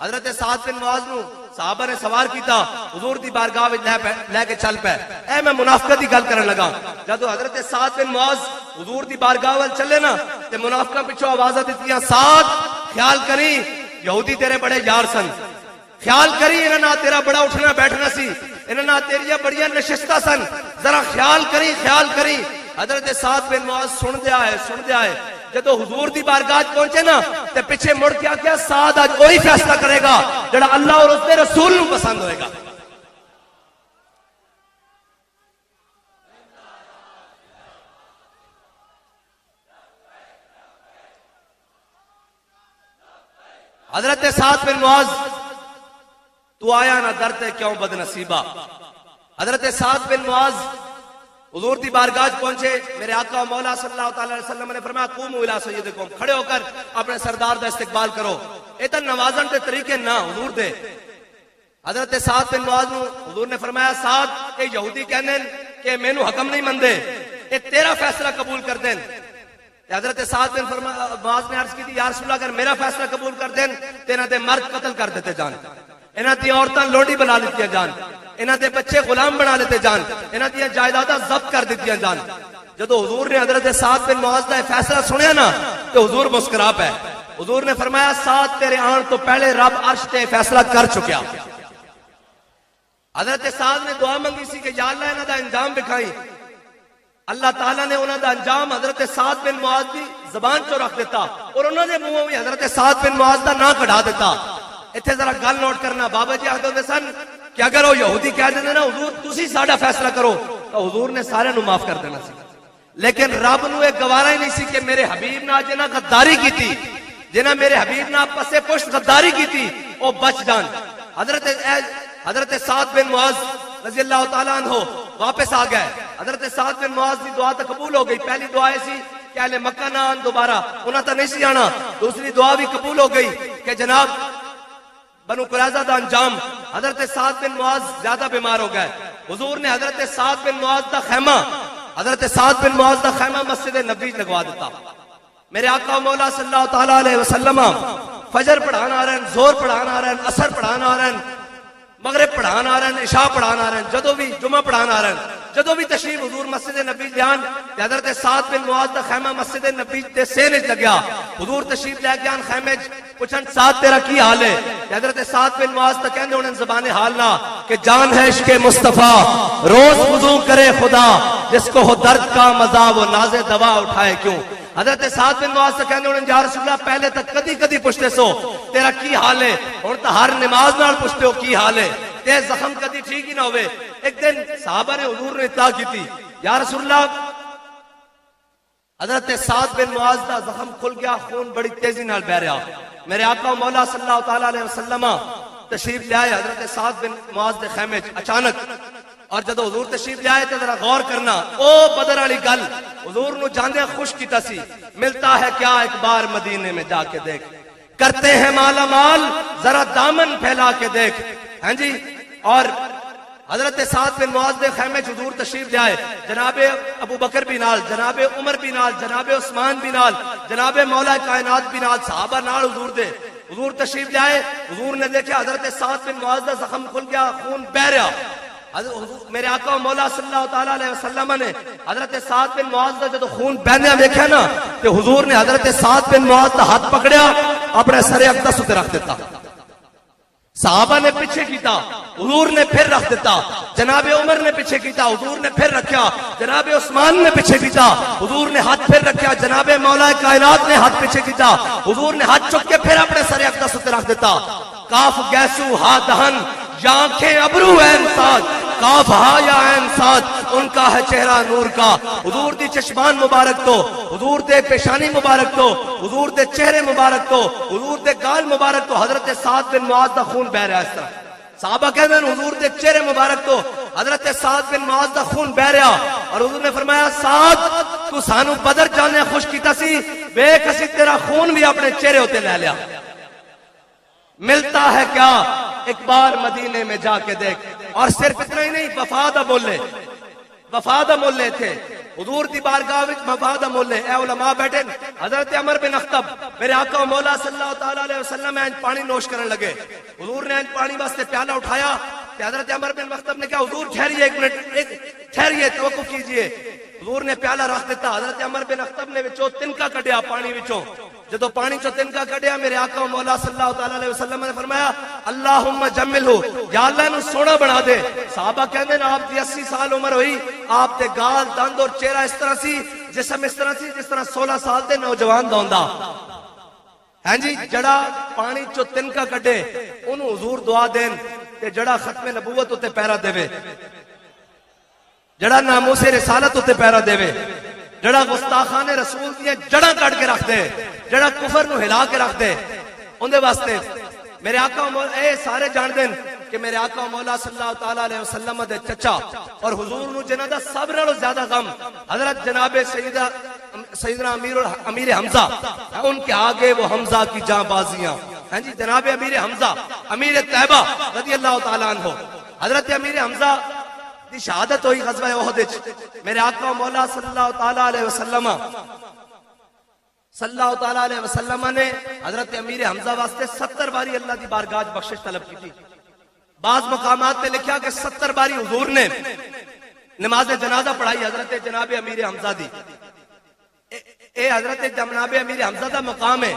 حضرت سعد بن معاذ نو صحابہ نے سوار کیتا حضور دی بارگاہ وچ لے کے چل پے اے میں منافقت دی گل کرن لگا جدو حضرت سعد بن معاذ حضور دی بارگاہ ول چلے نا تے منافقاں پیچھے آوازاں دتیاں سعد خیال کری یہودی تیرے بڑے یار سن خیال کری انہاں نال تیرا بڑا اٹھنا بیٹھنا سی انہاں نال تیریاں بڑیاں نشستاں سن ذرا خیال کری حضرت سعد بن معاذ سن دیا ہے جدو حضور دی بارگاہ پہنچے نا تے پیچھے مڑ کے کیا سعد آج وہی فیصلہ کرے گا جڑا اللہ اور اس کے رسول کو پسند ہوئے گا حضرت سعد بن معاذ تو آیا نہ درتے کیوں بد نصیبہ حضرت سعد بن معاذ حضور دی بارگاہ پہنچے میرے آقا و مولا صلی اللہ تعالی علیہ وسلم نے فرمایا قوموا الی سیدکم کھڑے ہو کر اپنے سردار دا استقبال کرو ایتن نوازن دے طریقے نہ حضور دے حضرت سعد بن معاذ نو حضور نے فرمایا سعد اے یہودی کہنے کہ مینوں حکم نہیں مندے اے تیرا فیصلہ قبول کر دین حضرت سعد بن معاذ نے عرض کی تھی یا رسول اللہ اگر میرا فیصلہ قبول کر دین تے انہاں دے مرد قتل کر دیتے جان انہاں دی عورتاں لوڈی بنا لیتی جان انہاں دے بچے غلام بنا لیتے جان انہاں دی جائیداداں ضبط کر دیتی جان جدو حضور نے حضرت سعد بن معاذ دا فیصلہ سنیا نا تو حضور مسکرا پے حضور نے فرمایا سعد تیرے آن تو پہلے رب عرش تے فیصلہ کر چکیا حضرت سعد نے دعا منگی سی کہ یا اللہ انہاں دا انجام دکھائی اللہ تعالیٰ نے انہاں دا انجام حضرت سعد بن معاذ دی زبان چو رکھ دیتا اور انہوں نے منہ میں حضرت سعد بن معاذ دا نہ کڑھا دیتا اتھے ذرا گل نوٹ کرنا بابا جی آخر سن کہ اگر وہ یہودی کہہ دیتے نا حضور تسی ساڈا فیصلہ کرو تو حضور نے سارے نو معاف کر دینا سی لیکن رب نو ایک گوارا ہی نہیں سی کہ میرے حبیب نہ جنہ غداری کی تھی، جنہ میرے حبیب نہ پسے پشت غداری کی تھی وہ بچ جان۔ حضرت سعد بن معاذ رضی اللہ تعالیٰ عنہ واپس آ گئے۔ حضرت سعد بن معاذ کی دعا تو قبول ہو گئی، پہلی دعا ایسی کہ اہل مکہ نہ آن دوبارہ، انہاں تا نہیں سی آنا۔ دوسری دعا بھی قبول ہو گئی کہ جناب بنو قریظہ دا انجام۔ حضرت سعد بن معاذ زیادہ بیمار ہو گئے، حضور نے حضرت سعد بن معاذ دا خیمہ مسجد نبی لگوا دیتا۔ میرے آقا مولا صلی اللہ تعالیٰ علیہ وسلم فجر پڑھانا آ رہے ہیں، زور پڑھانا آ رہے ہیں، عصر پڑھانا آ رہے ہیں، مغرب پڑھانا آ رہے ہیں، عشاء پڑھانا آ رہے ہیں، جدو بھی جمعہ پڑھانا آ رہے ہیں، جدو بھی تشریف حضور مسجد نبی لیان تے حضرت سعد بن معاذ دا خیمہ مسجد نبی دے سینے چ لگیا۔ حضور تشریف لے کے آن خیمے پوچھن سعد تیرا کی حال ہے؟ حضرت سعد بن معاذ تا کہندے انہاں زبان حال نہ کہ جان ہے عشق مصطفیٰ، روز وضو کرے خدا، جس کو ہو درد کا مزہ وہ ناز دوا اٹھائے کیوں۔ حضرت سعد بن معاذ سے کہنے انہوں نے یا رسول اللہ پہلے تک کدی پوچھتے سو تیرا کی حال ہے، اور تو ہر نماز نال پوچھتے ہو کی حال ہے، تے زخم کدی ٹھیک ہی نہ ہوئے۔ ایک دن صحابہ نے حضور نے اطلاع کی تھی یا رسول اللہ حضرت سعد بن معاذ دا زخم کھل گیا، خون بڑی تیزی نال بہ رہا۔ میرے آقا مولا صلی اللہ تعالیٰ علیہ وسلم تشریف لے آئے حضرت سعد بن معاذ دے خیمے اچانک، اور جدو حضور تشریف لے آئے تو ذرا غور کرنا، او بدر والی گل حضور نو جاندے خوش کیتا سی، ملتا ہے کیا ایک بار مدینے میں جا کے دیکھ، کرتے ہیں مالا مال ذرا دامن پھیلا کے دیکھ۔ ہاں جی، اور حضرت سعد بن معاذ دے خیمے حضور تشریف لے آئے، جناب ابو بکر بھی نال، جناب عمر بھی نال، جناب عثمان بھی نال، جناب مولا کائنات بھی نال، صحابہ نال حضور دے۔ حضور تشریف لے آئے، حضور نے دیکھا حضرت سعد بن معاذ دا زخم کھل گیا، خون بہ رہا۔ میرے آقا مولا صلی اللہ تعالیٰ علیہ وسلم نے حضرت سعد بن معاذ دا جدو خون بہنیا دیکھا نا کہ حضور نے حضرت سعد بن معاذ دا ہاتھ پکڑیا، اپنے سر اقدس تے رکھ دیتا، صحابہ نے پیچھے کیتا، حضور نے پھر رکھ دیتا، جناب عمر نے پیچھے کیتا، حضور نے پھر رکھا، جناب عثمان نے پیچھے کیتا، حضور نے ہاتھ پھر رکھا، جناب مولا کائنات نے ہاتھ پیچھے کیتا، حضور نے ہاتھ چک کے پھر اپنے سر اقدس تے رکھ دیتا۔ کاف گیسو ہا دہن یا آنکھیں ابرو عین سعد، کاف ہا یا عین سعد، ان کا ہے چہرہ نور کا۔ حضور دی چشمان مبارک تو، حضور دے پیشانی مبارک تو، حضور دے چہرے مبارک تو، حضور دے گال مبارک تو حضرت سعد بن معاذ دا خون بہ رہا ہے۔ اس طرح صحابہ کہتے ہیں حضور دے چہرے مبارک تو حضرت سعد بن معاذ دا خون بہ رہا، اور حضور نے فرمایا سعد تو سانو بدر جانے خوش کیتا سی، ویکھ اسی تیرا خون بھی اپنے چہرے ہوتے لے لیا، ملتا ہے کیا ایک بار مدینے میں جا کے دیکھ۔ اور صرف اتنا ہی نہیں، وفا دا مولے تھے حضور دی بارگاہ وچ، وفا دا مولے۔ اے علماء بیٹھے، حضرت عمر بن اخطب میرے آقا مولا صلی اللہ تعالیٰ علیہ وسلم پانی نوش کرنے لگے، حضور نے پانی واسطے پیالہ اٹھایا کہ حضرت عمر بن اخطب نے کہا حضور ٹھہریے ایک منٹ، ٹھہریے توقف کیجئے۔ حضور نے پیالہ رکھ دیتا، حضرت عمر بن اخطب نے وچوں تنکا کڈیا پانی وچوں، جدو پانی چو تنکا کڈیا میرے آقا مولا صلی اللہ تعالیٰ علیہ وسلم نے فرمایا اللہم جملہو، یا اللہ نو سونا بنا دے۔ صحابہ کہندے ہیں آپ دی 80 سال عمر ہوئی، آپ دے گال دند اور چہرہ اس طرح سی، جسم اس طرح سی جس طرح 16 سال دے نوجوان دا ہوندا۔ ہاں جی، جڑا پانی چو تنکا کڈے انہوں حضور دعا دین تے جڑا ختم نبوت ہوتے پیرا دے، جڑا ناموس رسالت ہوتے پیرا دے، جڑا گستاخان رسول دیا جڑا کٹ کے رکھ دے، جڑا کفر نو ہلا کے رکھ دے، اندے واسطے میرے آقا مولا اے سارے جان دین کہ میرے آقا مولا صلی اللہ تعالیٰ علیہ وسلم دے چچا اور حضور نو جنہ دا سب نالوں زیادہ غم حضرت جناب سیدنا امیر حمزہ، ان کے آگے وہ حمزہ کی جاں بازیاں۔ ہاں جی، جناب امیر حمزہ امیر طیبہ رضی اللہ تعالیٰ عنہ، حضرت امیر حمزہ دی شہادت ہوئی غزوہ احد وچ، میرے آقا مولا صلی اللہ تعالیٰ علیہ وسلم نے حضرت امیر حمزہ واسطے 70 باری اللہ دی بارگاہ بخشش طلب کی تھی۔ بعض مقامات میں لکھا کہ 70 باری حضور نے نماز جنازہ پڑھائی حضرت جناب امیر حمزہ دی۔ اے حضرت جناب امیر حمزہ دا مقام ہے۔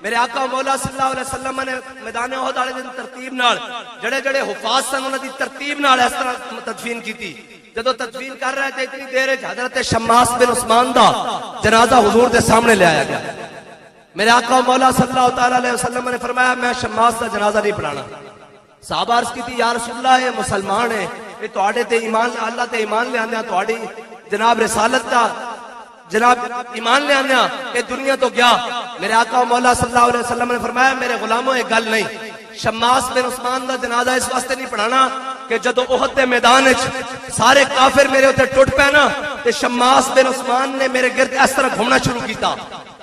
میرے آقا مولا صلی اللہ علیہ وسلم نے میدان احد والے دن ترتیب نال جڑے جڑے حفاظ سن انہاں دی ترتیب نال اس طرح تدفین کیتی۔ جدو تدفین کر رہے تھے اتنی دیر حضرت شماس بن عثمان دا جنازہ حضور دے سامنے لے آیا گیا۔ میرے آقا مولا صلی اللہ تعالیٰ علیہ وسلم نے فرمایا میں شماس دا جنازہ نہیں پڑھانا۔ صحابہ عرض کی تھی یا رسول اللہ یہ مسلمان ہے، یہ تواڈے تے ایمان اللہ تے ایمان لے آندے تواڈی جناب رسالت دا جناب ایمان لے آنے کہ دنیا تو گیا. میرے آقا و مولا صلی اللہ علیہ وسلم نے فرمایا میرے غلاموں ایک گل نہیں. شماس بن عثمان دا جنازہ اس واسطے نہیں پڑھانا کہ جدو احد دے میدان وچ سارے کافر میرے اوتے ٹوٹ پے نا تے شماس بن عثمان نے میرے گرد اس طرح گھومنا شروع کیتا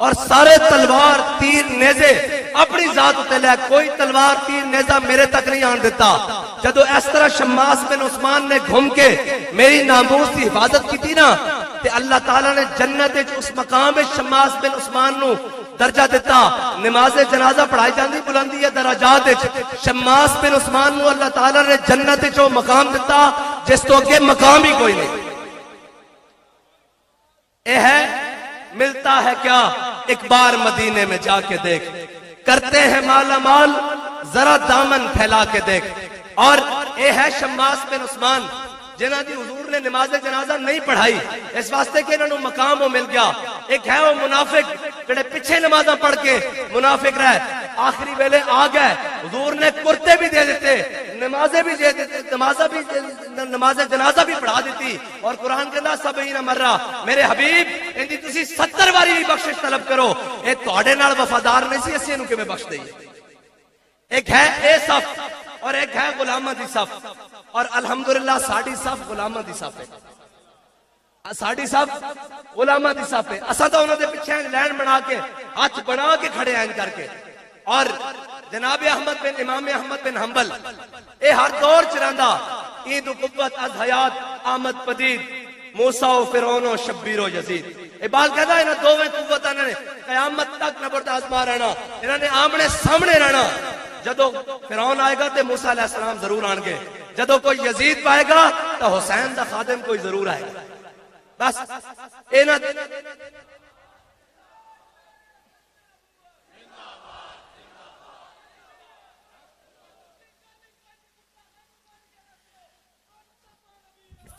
اور سارے تلوار تیر نیزے اپنی ذات اتے لے, کوئی تلوار تیر نیزہ میرے تک نہیں آن دیتا. جدو اس طرح شماس بن عثمان نے گھوم کے میری ناموس کی حفاظت کی تھی نا تے اللہ تعالیٰ نے جنت وچ اس مقام وچ شماس بن عثمان نو درجہ دیتا. نماز جنازہ پڑھائی جاندی بلندی ہے درجات وچ. شماس بن عثمان نو اللہ تعالیٰ نے جنت وچ وہ مقام دیتا جس تو اگے مقام ہی کوئی نہیں. اے ہے ملتا ہے کیا ایک بار مدینے میں جا کے دیکھ, کرتے ہیں مالا مال ذرا دامن پھیلا کے دیکھ. اور اے ہے شماس بن عثمان جنہ دی حضور نے نماز جنازہ نہیں پڑھائی اس واسطے کہ انہوں نے مقام وہ مل گیا. ایک ہے وہ منافق جڑے پیچھے نمازاں پڑھ کے منافق رہے, آخری ویلے آ گئے حضور نے کرتے بھی دے دیتے, نمازیں بھی دے دیتے, نماز جنازہ بھی پڑھا دیتی اور قرآن کے اندر سبعین مرہ میرے حبیب اندی تسی 70 باری بخشش طلب کرو. اے تواڈے نال وفادار نہیں سی اسی نو کیویں بخش دئیے. ایک ہے اے صف اور ایک ہے غلاماں دی صف, اور الحمدللہ ساڈی صف غلاماں دی صف ہے. ساڈی صف غلاماں دی صف ہے. اساں تو انہاں دے پیچھے لائن بنا کے ہاتھ بنا کے کھڑے ہیں کر کے. اور جناب احمد بن امام احمد بن حنبل اے ہر دور چراندا عید و قوت از حیات آمد پدید موسیٰ و فرعون و شبیر و یزید. اقبال کہتا ہے انہاں دوویں قوتاں نے قیامت تک نہ برداشت رہنا, انہاں نے آمنے سامنے رہنا. جدو فرعون آئے گا تو موسیٰ علیہ السلام ضرور آن گے, جدو کوئی یزید پائے گا تو حسین دا خادم کوئی ضرور آئے گا. بس اینا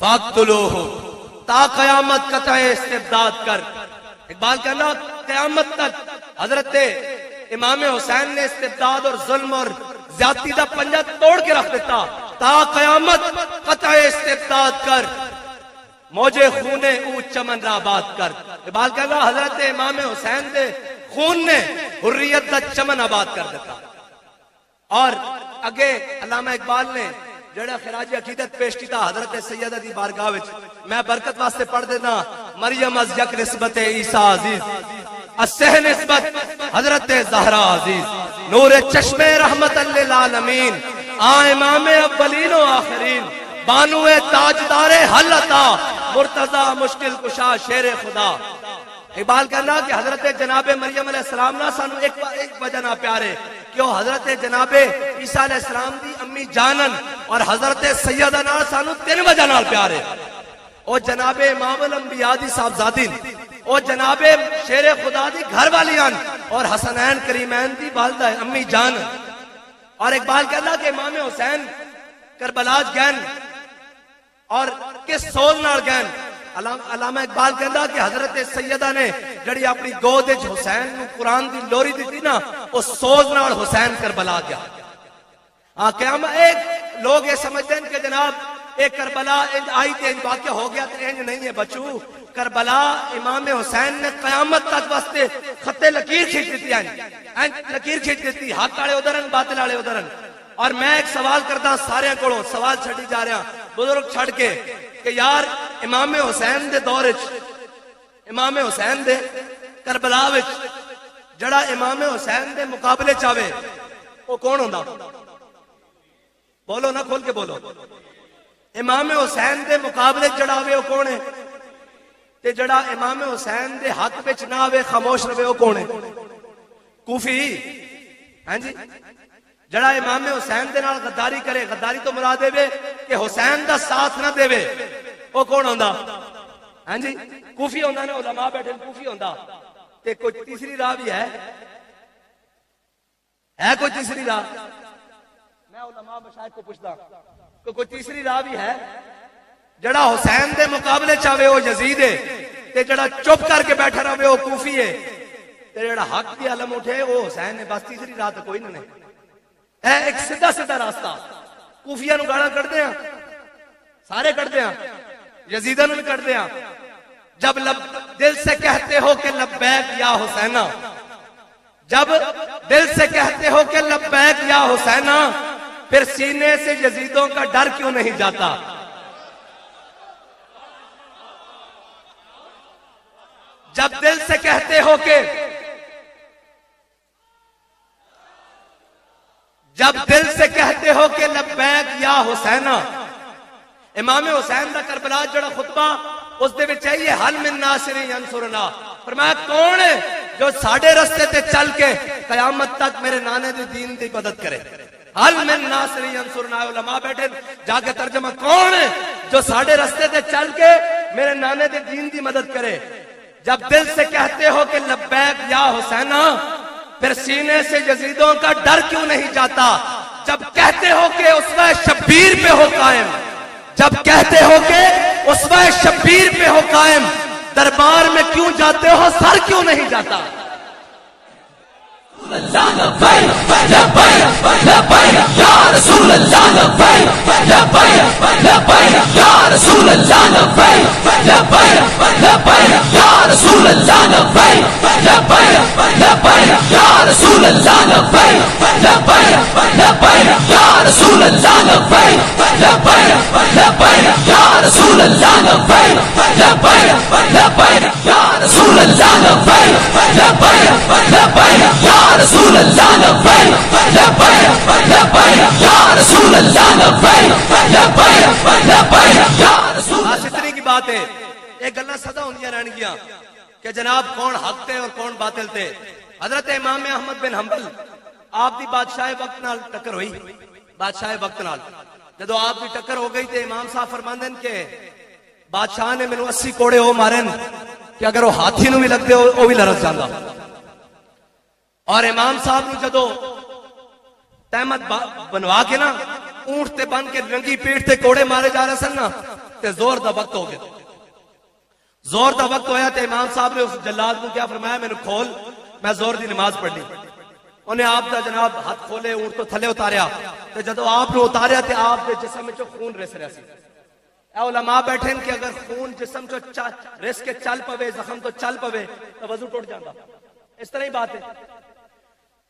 فاقتلوہ تا قیامت قطع استبداد کر. اقبال کہنا قیامت تک حضرت امام حسین نے استبداد اور ظلم اور زیادتی دا پنجہ توڑ کے رکھ دیتا. تا قیامت قطع استبداد کر موجے خونے او چمن را آباد کر. اقبال کہنا حضرت امام حسین دے خون نے حریت دا چمن آباد کر دیتا. اور اگے علامہ اقبال نے جڑا خراج عقیدت پیش کیتا حضرت سیدہ دی بارگاہ وچ, میں برکت واسطے پڑھ دینا. مریم از یک نسبت عیسیٰ عزیز اسہ نسبت حضرت زہرا عزیز, نور چشم رحمت للعالمین آ امام اولین و آخرین, بانو تاجدار حل عطا مرتضی مشکل کشا شیر خدا. اقبال کہنا کہ حضرت جناب مریم علیہ السلام نہ سانو ایک وجہ نہ پیارے کہ وہ حضرت جناب عیسیٰ علیہ السلام دی امی جانن, اور حضرت سیدہ نال سانو 3 وجہ نال پیارے. او جناب امام الانبیاء دی صاحبزادی, او جناب شیر خدا دی گھر والیاں, اور حسنین کریمین دی والدہ امی جان. اور اقبال کہنا کہ امام حسین کربلا گین اور کس سول نال گین. علامہ اقبال کہندا کہ حضرت سیدہ نے جڑی اپنی گود وچ حسین نو قرآن دی لوری دتی نا او سوز نال حسین کربلا گیا. قیامت ایک لوگ یہ سمجھتے ہیں کہ جناب ایک کربلا انج آئی تے انج واقعہ ہو گیا تے انج نہیں ہے بچو. کربلا امام حسین نے قیامت تک واسطے خط لکیر کھینچ دیتی ہے, لکیر کھینچ دیتی, حق والے ادھرن باطل والے ادھرن. اور میں ایک سوال کرتا سارے کولوں, سوال چھڈی جا رہا بزرگ چھڑ کے کہ یار امام حسین دے دور وچ, امام حسین دے کربلا وچ جڑا امام حسین دے مقابلے چاہے وہ کون ہوندا؟ بولو نا, کھول کے بولو. امام حسین دے مقابلے جڑا ہوئے وہ کون ہے؟ تے جڑا امام حسین دے حق وچ نہ ہوئے خاموش رہے وہ کون ہے؟ کوفی. ہاں جی, جڑا امام حسین دے نال غداری کرے, غداری تو مراد ہے کہ حسین دا ساتھ نہ دے وہ کون ہوندا؟ ہاں جی, کوفی ہوندا نا, علماء بیٹھے کوفی ہوندا. تے کوئی تیسری راہ بھی ہے کوئی تیسری راہ؟ میں علماء مشائخ کو پوچھتا کہ کوئی تیسری راہ بھی ہے؟ جڑا حسین دے مقابلے چاہے وہ یزید ہے, تے جڑا چپ کر کے بیٹھا رہے وہ کوفی ہے, تے جڑا حق کی علم اٹھے وہ حسین ہے. بس تیسری راہ تو کوئی نہیں ہے. ایک سیدھا سیدھا راستہ. کوفیہ نو گاڑا کر دیا, سارے کر دیا, یزیدہ نو بھی کر دیا, جب دل سے کہتے ہو کہ لبیک یا حسینہ، جب دل سے کہتے ہو کہ لبیک یا حسینہ، پھر سینے سے یزیدوں کا ڈر کیوں نہیں جاتا؟ جب دل سے کہتے ہو کہ جب دل سے کہتے ہو کہ لبیک یا حسینہ، امام حسین دا کربلا جڑا خطبہ اس دے وچ ہے حل من ناصر ینصرنا، فرمایا کون ہے جو ساڈے رستے تے چل کے قیامت تک میرے نانے دے دین دی مدد کرے؟ حل من ناصر ینصرنا، علماء بیٹھے جا کے ترجمہ، کون ہے جو ساڈے رستے تے چل کے میرے نانے دے دین دی مدد کرے؟ جب دل سے کہتے ہو کہ لبیک یا حسینہ، پھر سینے سے یزیدوں کا ڈر کیوں نہیں جاتا؟ جب کہتے ہو کہ اسوہ شبیر پہ ہو قائم، جب کہتے ہو کہ اسوہ شبیر پہ ہو قائم، دربار میں کیوں جاتے ہو؟ سر کیوں نہیں جاتا؟ لبیک لبیک لبیک یا رسول اللہ، لبیک لبیک لبیک یا رسول اللہ، لبیک لبیک لبیک یا رسول اللہ، لبیک لبیک لبیک یا رسول اللہ، لبیک لبیک لبیک یا رسول اللہ، لبیک لبیک لبیک یا رسول اللہ، لبیک لبیک لبیک یا رسول اللہ، لبیک لبیک لبیک یا رسول اللہ، لبیک لبیک لبیک یا رسول اللہ، لبیک لبیک لبیک یا رسول اللہ۔ اتنی کی بات ہے، ایک گلاں سدا ہوندیاں رہن گیاں کہ جناب کون حق تھے اور کون باطل تھے۔ حضرت امام احمد بن حنبل آپ دی بادشاہ وقت نال ٹکر ہوئی، بادشاہ وقت نال جدو آپ دی ٹکر ہو گئی تے امام صاحب فرماندن کہ بادشاہ نے مینوں 80 کوڑے او مارن کہ اگر وہ ہاتھی نو بھی لگتے وہ بھی لرز جاندا۔ اور امام صاحب نے جدو تہمت بنوا کے نا اونٹ تے بن کے رنگی پیٹھ تے کوڑے مارے جا رہے سن نا تے زور دا وقت ہو گیا، زور دا وقت ہویا تے امام صاحب نے اس جلاد کو کیا فرمایا، میں نے کھول، میں زور دی نماز پڑھنی۔ انہیں آپ دا جناب ہاتھ کھولے، اونٹ تو تھلے اتاریا تے جدو آپ نے اتاریا تے آپ دے جسم وچوں خون رس رہا سی۔ اے علماء بیٹھے کہ اگر خون جسم چو رس کے چل پوے، زخم تو چل پوے تو وضو ٹوٹ جاتا، اس طرح ہی بات ہے۔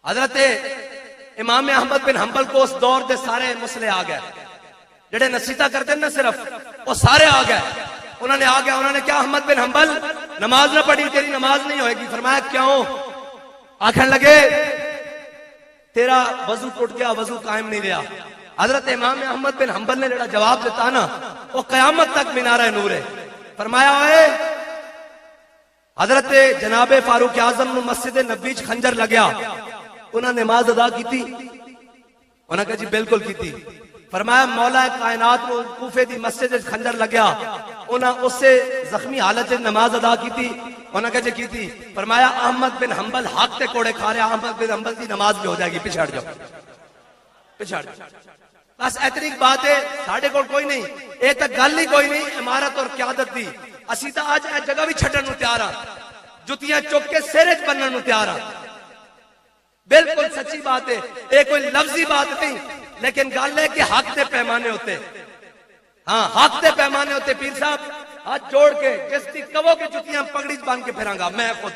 حضرت امام احمد بن حنبل کو اس دور دے سارے مسئلے آ گئے، جڑے نصیحتاں کرتے ہیں نا صرف وہ سارے آ گئے۔ انہوں نے آ گیا، انہوں نے کیا احمد بن حنبل نماز نہ پڑھی، تیری نماز نہیں ہوئے گی۔ فرمایا کیوں؟ آکھن لگے تیرا وضو ٹوٹ گیا، وضو قائم نہیں رہا۔ حضرت امام احمد بن حنبل نے جڑا جواب دیتا نا وہ قیامت تک مینارہ نور ہے۔ فرمایا اے حضرت جناب فاروق اعظم نو مسجد نبوی وچ خنجر لگیا، انہاں نماز ادا کیتی؟ انہاں کہا جی بالکل کیتی۔ فرمایا مولا کائنات نو کوفے دی مسجد وچ خنجر لگیا، انہاں اس سے زخمی حالت وچ نماز ادا کیتی؟ انہاں کہا جی کیتی۔ فرمایا احمد بن حنبل حق تے کوڑے کھا رہا، احمد بن حنبل دی نماز بھی ہو جائے گی، پیچھے ہٹ جاؤ، پیچھے ہٹ جاؤ۔ بس اتنی بات ہے، ساڈے کول کوئی نہیں، اے تے گل ہی کوئی نہیں عمارت اور قیادت دی۔ اسی تا اج اے جگہ بھی چھڈن نو تیار ہاں، جتیاں چک کے سر وچ بنن نو تیار ہاں۔ بالکل سچی بات ہے، اے کوئی لفظی بات نہیں، لیکن گل ہے کہ حق دے پیمانے ہوتے، ہاں حق دے پیمانے ہوتے۔ پیر صاحب ہاتھ جوڑ کے جس دی کہو کہ جتیاں پگڑی بن کے پھراں گا میں خود،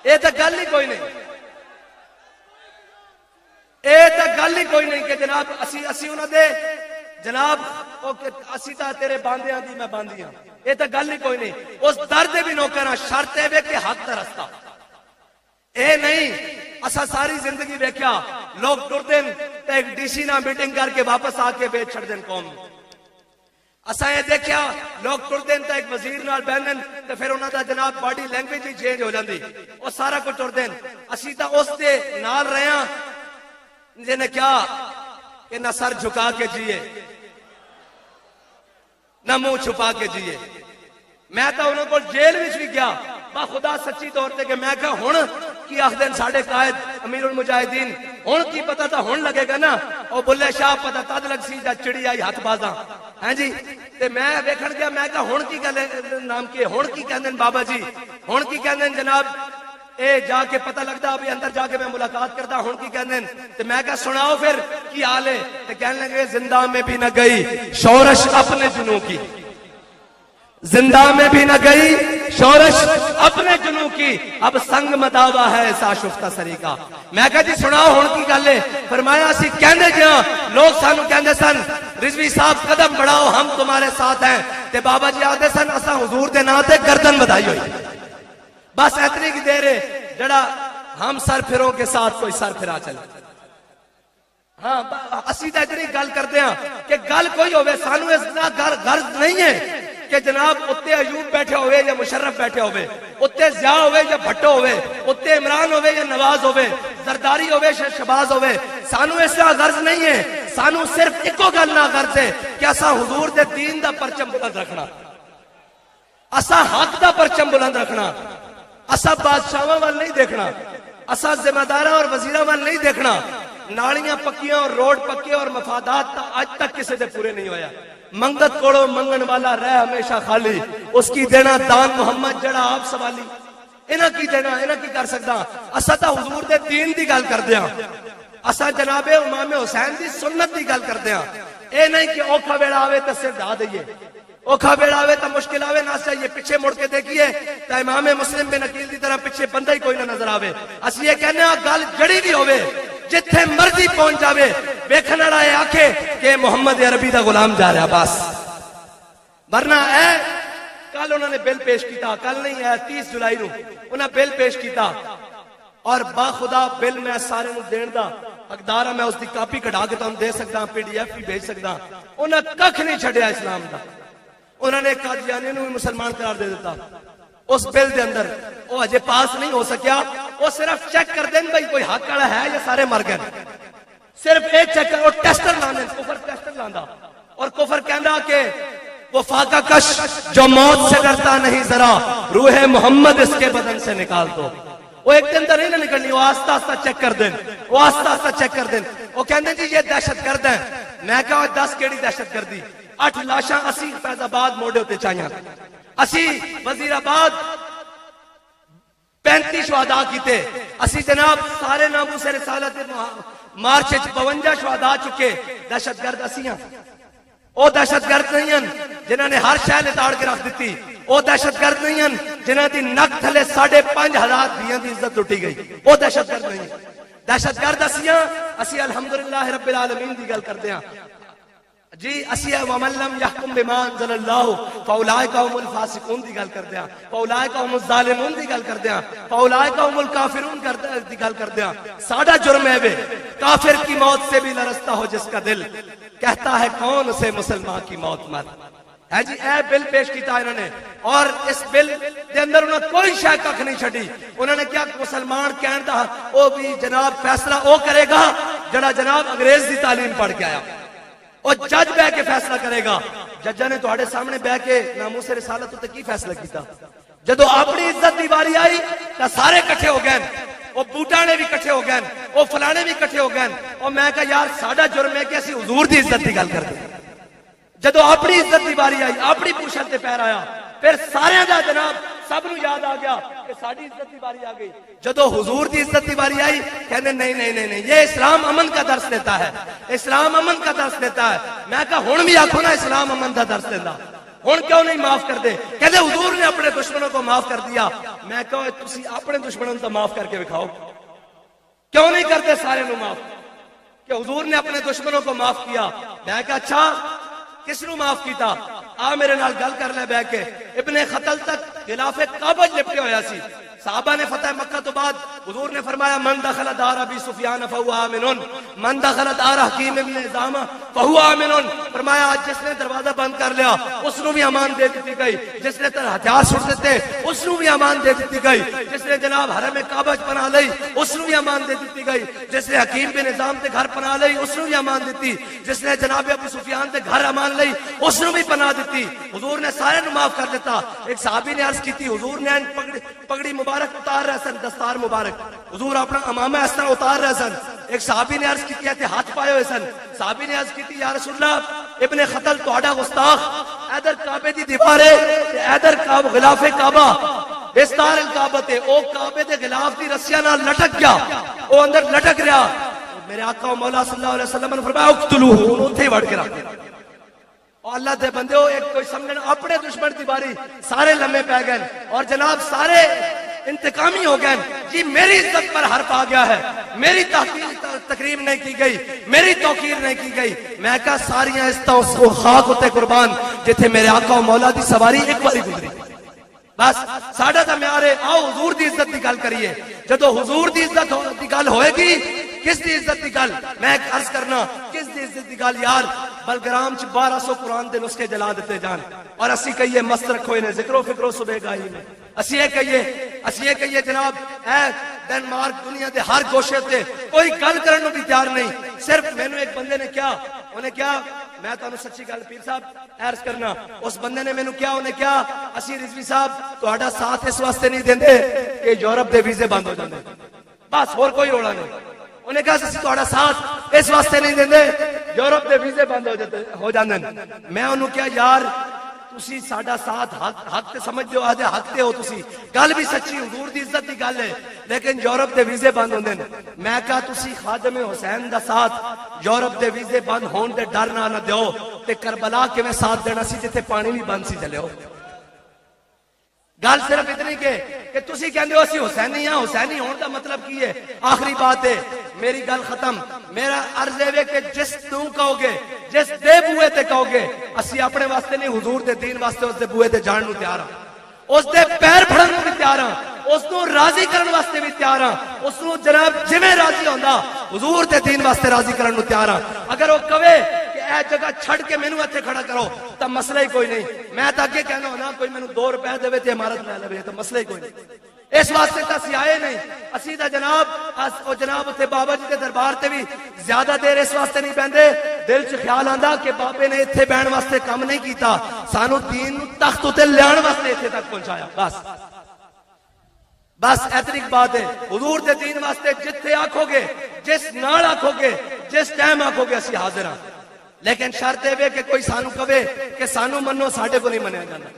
اے تے گل ہی کوئی نہیں، اے تے گل ہی کوئی نہیں کہ جناب اسی انہاں دے جناب اسی تا تیرے باندیاں دی میں باندیاں، اے تے گل ہی کوئی نہیں۔ اس درد بھی نوکر ہاں، شرط اے کہ حق دا رستہ اے نہیں۔ اسا ساری زندگی دیکھیا لوگ ٹر دین تے ایک ڈی سی نہ میٹنگ کر کے واپس آ کے بیچ چھڑ دین قوم۔ اسا یہ دیکھیا لوگ ٹر دین تے ایک وزیر نال بہن تے پھر انہاں دا جناب باڈی لینگویج ہی چینج ہو جاندی، او سارا کچھ ٹر دین۔ اسی تا اس دے نال رہے ہاں جنہیں کیا کہ نہ سر جھکا کے جیے نہ منہ چھپا کے جیے۔ میں تو انہوں کو جیل وچ بھی گیا با خدا سچی طور تے کہ میں کہا ہن کی آخدن ساڑھے قائد امیر المجاہدین، ہن کی پتا تھا ہن لگے گا نا، او بلے شاہ پتا تد لگ سی جا چڑی آئی ہاتھ بازاں ہیں جی۔ تے میں ویکھن گیا، میں کہا ہن کی نام کی ہن کی کہندن بابا جی، ہن کی کہندن جناب اے جا کے پتہ لگتا ابھی اندر جا کے میں ملاقات کرتا ہوں کی کہندے تے میں کہا سناؤ پھر کی حال ہے؟ تے کہنے لگے زندہ میں بھی نہ گئی شورش اپنے جنوں کی، زندہ میں بھی نہ گئی شورش اپنے جنوں کی، اب سنگ مداوا ہے ایسا شفتہ سری کا۔ میں کہا جی سناؤ ہون کی گل ہے۔ فرمایا اسی کہندے جہاں لوگ سانو کہندے سن رضوی صاحب قدم بڑھاؤ ہم تمہارے ساتھ ہیں، تے بابا جی آدھے سن اسا حضور دے نا تے گردن بدائی ہوئی، بس اتنی کی دیر ہے جڑا ہم سر پھروں کے ساتھ کوئی سر پھرا چلے۔ ہاں اسی تے اتنی گل کردے ہیں کہ گل کوئی ہوئے سانو اس غرض نہیں ہے کہ جناب اتنے ایوب بیٹھے ہوئے یا مشرف بیٹھے ہوئے، اتنے ضیاء ہوئے یا بھٹو ہوئے، اتنے عمران ہوئے یا نواز ہوئے، زرداری ہوئے یا شہباز ہوئے، سانو اس کا غرض نہیں ہے۔ سانو صرف ایکو گل نہ غرض ہے کہ اسا حضور دے دین دا پرچم بلند رکھنا، اسا حق دا پرچم بلند رکھنا، اسا بادشاہاں وال نہیں دیکھنا، اسا ذمہ داراں اور وزیراں وال نہیں دیکھنا۔ نالیاں پکیاں اور روڈ پکے اور مفادات آج تک کسی دے پورے نہیں ہویا۔ منگت کوڑو منگن والا رہ ہمیشہ خالی، اس کی دینا دان محمد جڑا آپ سوالی۔ انہاں کی دینا انہاں کی کر سکتا، اسا تا حضور دے دین دی گل کردے ہاں، اسا جناب امام حسین دی سنت دی گل کردے ہاں۔ اے نہیں کہ اوکھا ویڑا آوے تے سر ڈھا دئیے، اوکھا ویڑا آوے تے مشکل آوے نہ چاہیے پیچھے مڑ کے دیکھیے تے امام مسلم بن عقیل دی طرح پیچھے بندہ ہی کوئی نہ نظر آوے۔ اسی یہ کہنے ہاں گل جڑی بھی ہوئے جتھے مرضی پہنچ جاوے ویکھن والا اے آکھے کہ محمد عربی دا غلام جا رہا بس۔ ورنہ اے کل انہوں نے بل پیش کیتا، کل نہیں ہے 30 جولائی نو انہوں نے بل پیش کیتا اور با خدا بل میں سارے نو دین دا حقدار میں اس دی کاپی کٹا کے تم دے سکتا، پی ڈی ایف بھی بھیج سکتا۔ انہوں نے ککھ نہیں چھڑیا اسلام دا، انہوں نے قادیانی نو مسلمان قرار دے دیتا۔ اس بل دے اندر وہ اجے پاس نہیں ہو سکیا، وہ صرف چیک کر دیں بھائی کوئی حق والا ہے یا سارے مر گئے، صرف ایک چیک کر، وہ ٹیسٹر لاندے، کفر ٹیسٹر لاندا اور کفر کہندا کہ وہ فاقہ کش جو موت سے ڈرتا نہیں ذرا روح محمد اس کے بدن سے نکال دو۔ وہ ایک دن نہیں نہ نکلنی، وہ آستہ آستہ چیک کر دیں، وہ آستہ آستہ چیک کر دیں۔ وہ کہندے جی یہ دہشت گرد ہیں۔ میں کہا 10 کیڑی دہشت گردی، 8 لاشاں اسی فیض آباد موڑے ہوتے چاہیاں، اسی وزیر آباد 35 شہداء کیتے، اسی جناب سارے ناموس رسالت مارچ 52 شہداء چکے۔ دہشت گرد اسی ہیں، او دہشت گرد نہیں ہیں جنہوں نے ہر شہر لتاڑ کے رکھ دیتی، او دہشت گرد نہیں ہیں جنہوں دی نک تھلے 5,500 دیاں دی عزت لٹی گئی، او دہشت گرد نہیں۔ دہشت گرد اسی ہیں، اسی الحمدللہ رب العالمین دی گل کردے ہیں جی، اسی ہے وَمَن لَّمْ يَحْكُمْ بِمَا أَنزَلَ اللَّهُ فَأُولَٰئِكَ هُمُ الْفَاسِقُونَ دی گل کردے ہیں، فَأُولَٰئِكَ هُمُ الظَّالِمُونَ دی گل کردے ہیں، فَأُولَٰئِكَ هُمُ الْكَافِرُونَ دی گل کردے ہیں۔ ساڈا جرم ہے وے کافر کی موت سے بھی لرزتا ہو جس کا دل، کہتا ہے کون اسے مسلمان کی موت مت ہے جی۔ اے بل پیش کیتا انہوں نے، اور اس بل دے اندر انہوں نے کوئی شے ککھ نہیں چھڈی۔ انہوں نے کیا مسلمان کہن دا او بھی جناب فیصلہ او کرے گا جڑا جناب انگریز دی تعلیم پڑھ کے آیا، اور جج بہ کے فیصلہ کرے گا۔ ججاں نے تواڈے سامنے بہ کے ناموس رسالت تے کی فیصلہ کیتا؟ جدو اپنی عزت دی باری آئی تے سارے کٹھے ہو گئے، وہ بوٹا نے بھی کٹھے ہو گئے، وہ فلانے بھی کٹھے ہو گئے، اور میں کہا یار ساڈا جرم ہے کہ اسی حضور دی عزت دی گل کردے۔ جدو اپنی عزت دی باری آئی، اپنی پوچھل تے پیر آیا، پھر سارے دا جناب سب نو یاد آ گیا کہ ساڈی عزت دی باری آ گئی۔ جدو حضور دی عزت دی باری آئی کہنے نہیں نہیں نہیں نہیں، یہ اسلام امن کا درس دیتا ہے، اسلام امن کا درس دیتا ہے۔ میں کہا ہن بھی آکھو نا اسلام امن کا درس دیتا، ہن کیوں نہیں معاف کر دے؟ کہتے حضور نے اپنے دشمنوں کو معاف کر دیا۔ میں کہا تسی اپنے دشمنوں کو معاف کر کے دکھاؤ، کیوں نہیں کرتے سارے نو معاف؟ کہ حضور نے اپنے دشمنوں کو معاف کیا۔ میں کہا اچھا کس نو معاف کیتا؟ آ میرے نال گل کر لے بیٹھ کے۔ ابن خطل تک غلاف کعبہ لپٹے ہویا سی، صحابہ نے فتح مکہ تو بعد حضور نے فرمایا من دخل دار ابی سفیان فهو آمن، من دخل دار حکیم ابن حزام فهو آمن۔ فرمایا آج جس نے دروازہ بند کر لیا اس نو بھی امان دے دیتی گئی، جس نے ہتھیار سٹ دیتے اس نو بھی امان دے دیتی گئی، جس نے جناب حرم کعبہ پناہ لئی اس نو بھی امان دے دیتی گئی، جس نے حکیم بن حزام تے گھر پناہ لئی اس نو بھی امان دیتی، جس نے جناب ابو سفیان تے گھر امان لئی اس نو بھی پناہ دیتی۔ حضور نے سارے نو معاف کر دیتا۔ ایک صحابی نے عرض کی تھی حضور نے پگڑی مبارک اتار رہے سن، دستار مبارک حضور اپنا امامہ اس طرح اتار رہے سن۔ ایک صحابی نے عرض کی تھی ہاتھ پائے ہوئے سن، صحابی نے عرض کی تھی یا رسول اللہ ابن خطل تہاڈا گستاخ ادھر کعبے دی دیوار ہے ادھر غلاف کعبہ بستار الکعبہ تے او کعبے دے غلاف دی رسیاں نال لٹک گیا، او اندر لٹک رہا۔ میرے آقا و مولا صلی اللہ علیہ وسلم نے فرمایا اقتلوہ، اوتھے وڑ کے رکھ۔ اور اللہ دے بندے ہو ایک کوئی سمجھن اپنے دشمن دی باری سارے لمحے پہ گئے اور جناب سارے انتقامی ہو گئے جی میری عزت پر حرف آ گیا ہے، میری تقریب نہیں کی گئی، میری توقیر نہیں کی گئی. میں کہا ساریاں عزتاں اس کو خاک ہوتے قربان جتھے میرے آقا و مولا دی سواری ایک باری گزری. بس ساڈا تے معیار ہے آؤ حضور دی عزت دی گل کریے. جدو حضور دی عزت دی گل ہوئے گی کس دی عزت دی گل؟ میں عرض کرنا کس دی عزت دی گل یار بلگرام چ 1200 قرآن دے نسخے جلا دیتے جان اور اسی کہیے مست رکھو انہیں ذکر و فکر و صبح گاہی میں. اسی یہ کہیے جناب اے ڈنمارک دنیا دے ہر گوشے تے کوئی گل کرن نو بھی تیار نہیں. صرف مینوں ایک بندے نے کیا انہیں کیا میں تانوں سچی گل پیر صاحب عرض کرنا اس بندے نے مینوں کیا انہیں کیا اسی رضوی صاحب تہاڈا ساتھ اس واسطے نہیں دیندے کہ یورپ دے ویزے بند ہو جاندے بس اور کوئی روڑا نہیں. انہیں کہا اسی تہاڈا ساتھ اس واسطے نہیں دیندے یورپ دے ویزے بند ہو جاندے. میں انہوں کیا یار تسی ساڈا ساتھ حق تے سمجھ دیو آدھے حق تے ہو تسی گل بھی سچی حضور دی عزت دی گل ہے لیکن یورپ دے ویزے بند ہوندے نے. میں کہا تسی خادم حسین دا ساتھ یورپ دے ویزے بند ہون تے ڈر نہ دیو تے کربلا کیویں ساتھ دینا سی جتھے پانی بھی بند سی چلے ہو. گل صرف اتنی کہ تسی کہندے ہو اسی حسینی ہاں حسینی ہون دا مطلب کی ہے. آخری بات ہے میری گل ختم. میرا عرض ہے کہ جس تو کہو گے جس دے بوئے تے کہو گے اسی اپنے واسطے نہیں حضور دے دین واسطے اس دے بوئے تے جان نو تیار ہاں اس دے پیر پھڑن نو بھی تیار ہاں اس نو راضی کرن واسطے بھی تیار ہاں اس نو جناب جویں راضی ہوندا حضور دے دین واسطے راضی کرن نو تیار ہاں. اگر وہ کہے کہ اے جگہ چھڑ کے مینوں ایتھے کھڑا کرو تا مسئلہ ہی کوئی نہیں. میں تا اگے کہنا ہونا کوئی مینوں 2 روپے دے تے عمارت لے لے تا مسئلہ ہی کوئی نہیں. اس واسطے تا اسی آئے نہیں اسی دا جناب اتنے بابا جی کے دربار تے بھی زیادہ دیر اس واسطے نہیں بیندے دل چ خیال آندا کہ بابے نے اتنے بہن واسطے کم نہیں کیتا سانو دین تخت تے لیان واسطے اتنے تک پہنچایا. بس اتنی بات ہے. حضور دے دین واسطے جتھے آکھو گے جس نال آکھو گے جس ٹائم آکھو گے اسی حاضر ہاں. لیکن شرط ہے کہ کوئی سانو کہے کہ سانو منو ساڈے کو نہیں منیا جانا.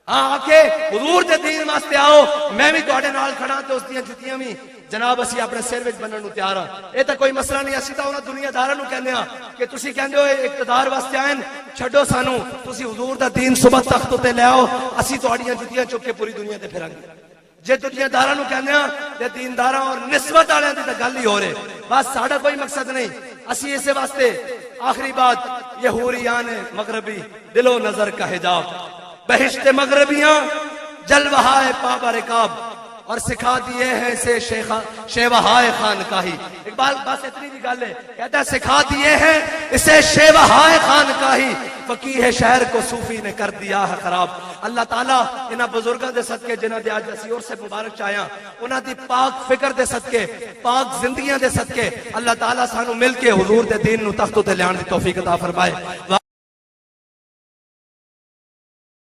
ہاں آکے حضور دے دین واسطے آؤ میں بھی تواڈے نال کھڑا تے اس دیاں جتیاں بھی جناب اسی اپنے سر وچ بنن نو تیار ہاں. یہ تے کوئی مسئلہ نہیں. اسی تا انہاں دنیا داراں نو کہندے ہاں کہ تسی کہندے ہو اقتدار واسطے آئے چھڈو سانو تسی حضور دا دین صبح تخت تے لے آؤ اسی تواڈیاں جتیاں چک کے پوری دنیا تے پھراں گے. جے دنیا داراں نو کہندے ہاں تے دینداراں اور نسبت والےاں دی تے گل ہی ہو رہے. بس ساڈا کوئی مقصد نہیں. اسی اس واسطے آخری بات یہ حوریان مغربی دل و نظر کا حجاب بہشت مغربیاں جلوہائے پابا رکاب اور سکھا دیے ہیں اسے شیوہائے خانقاہی. اقبال بس اتنی بھی گل ہے کہتا ہے سکھا دیے ہیں اسے شیوہائے خانقاہی فقیہ شہر کو صوفی نے کر دیا ہے خراب. اللہ تعالیٰ انہاں بزرگاں دے صدقے جنہاں دے آج اسی اور سے مبارک چاہیاں انہاں دی پاک فکر دے صدقے پاک زندگیاں دے صدقے اللہ تعالیٰ سانو مل کے حضور دے دین نو تخت تے لیان دی توفیق عطا فرمائے.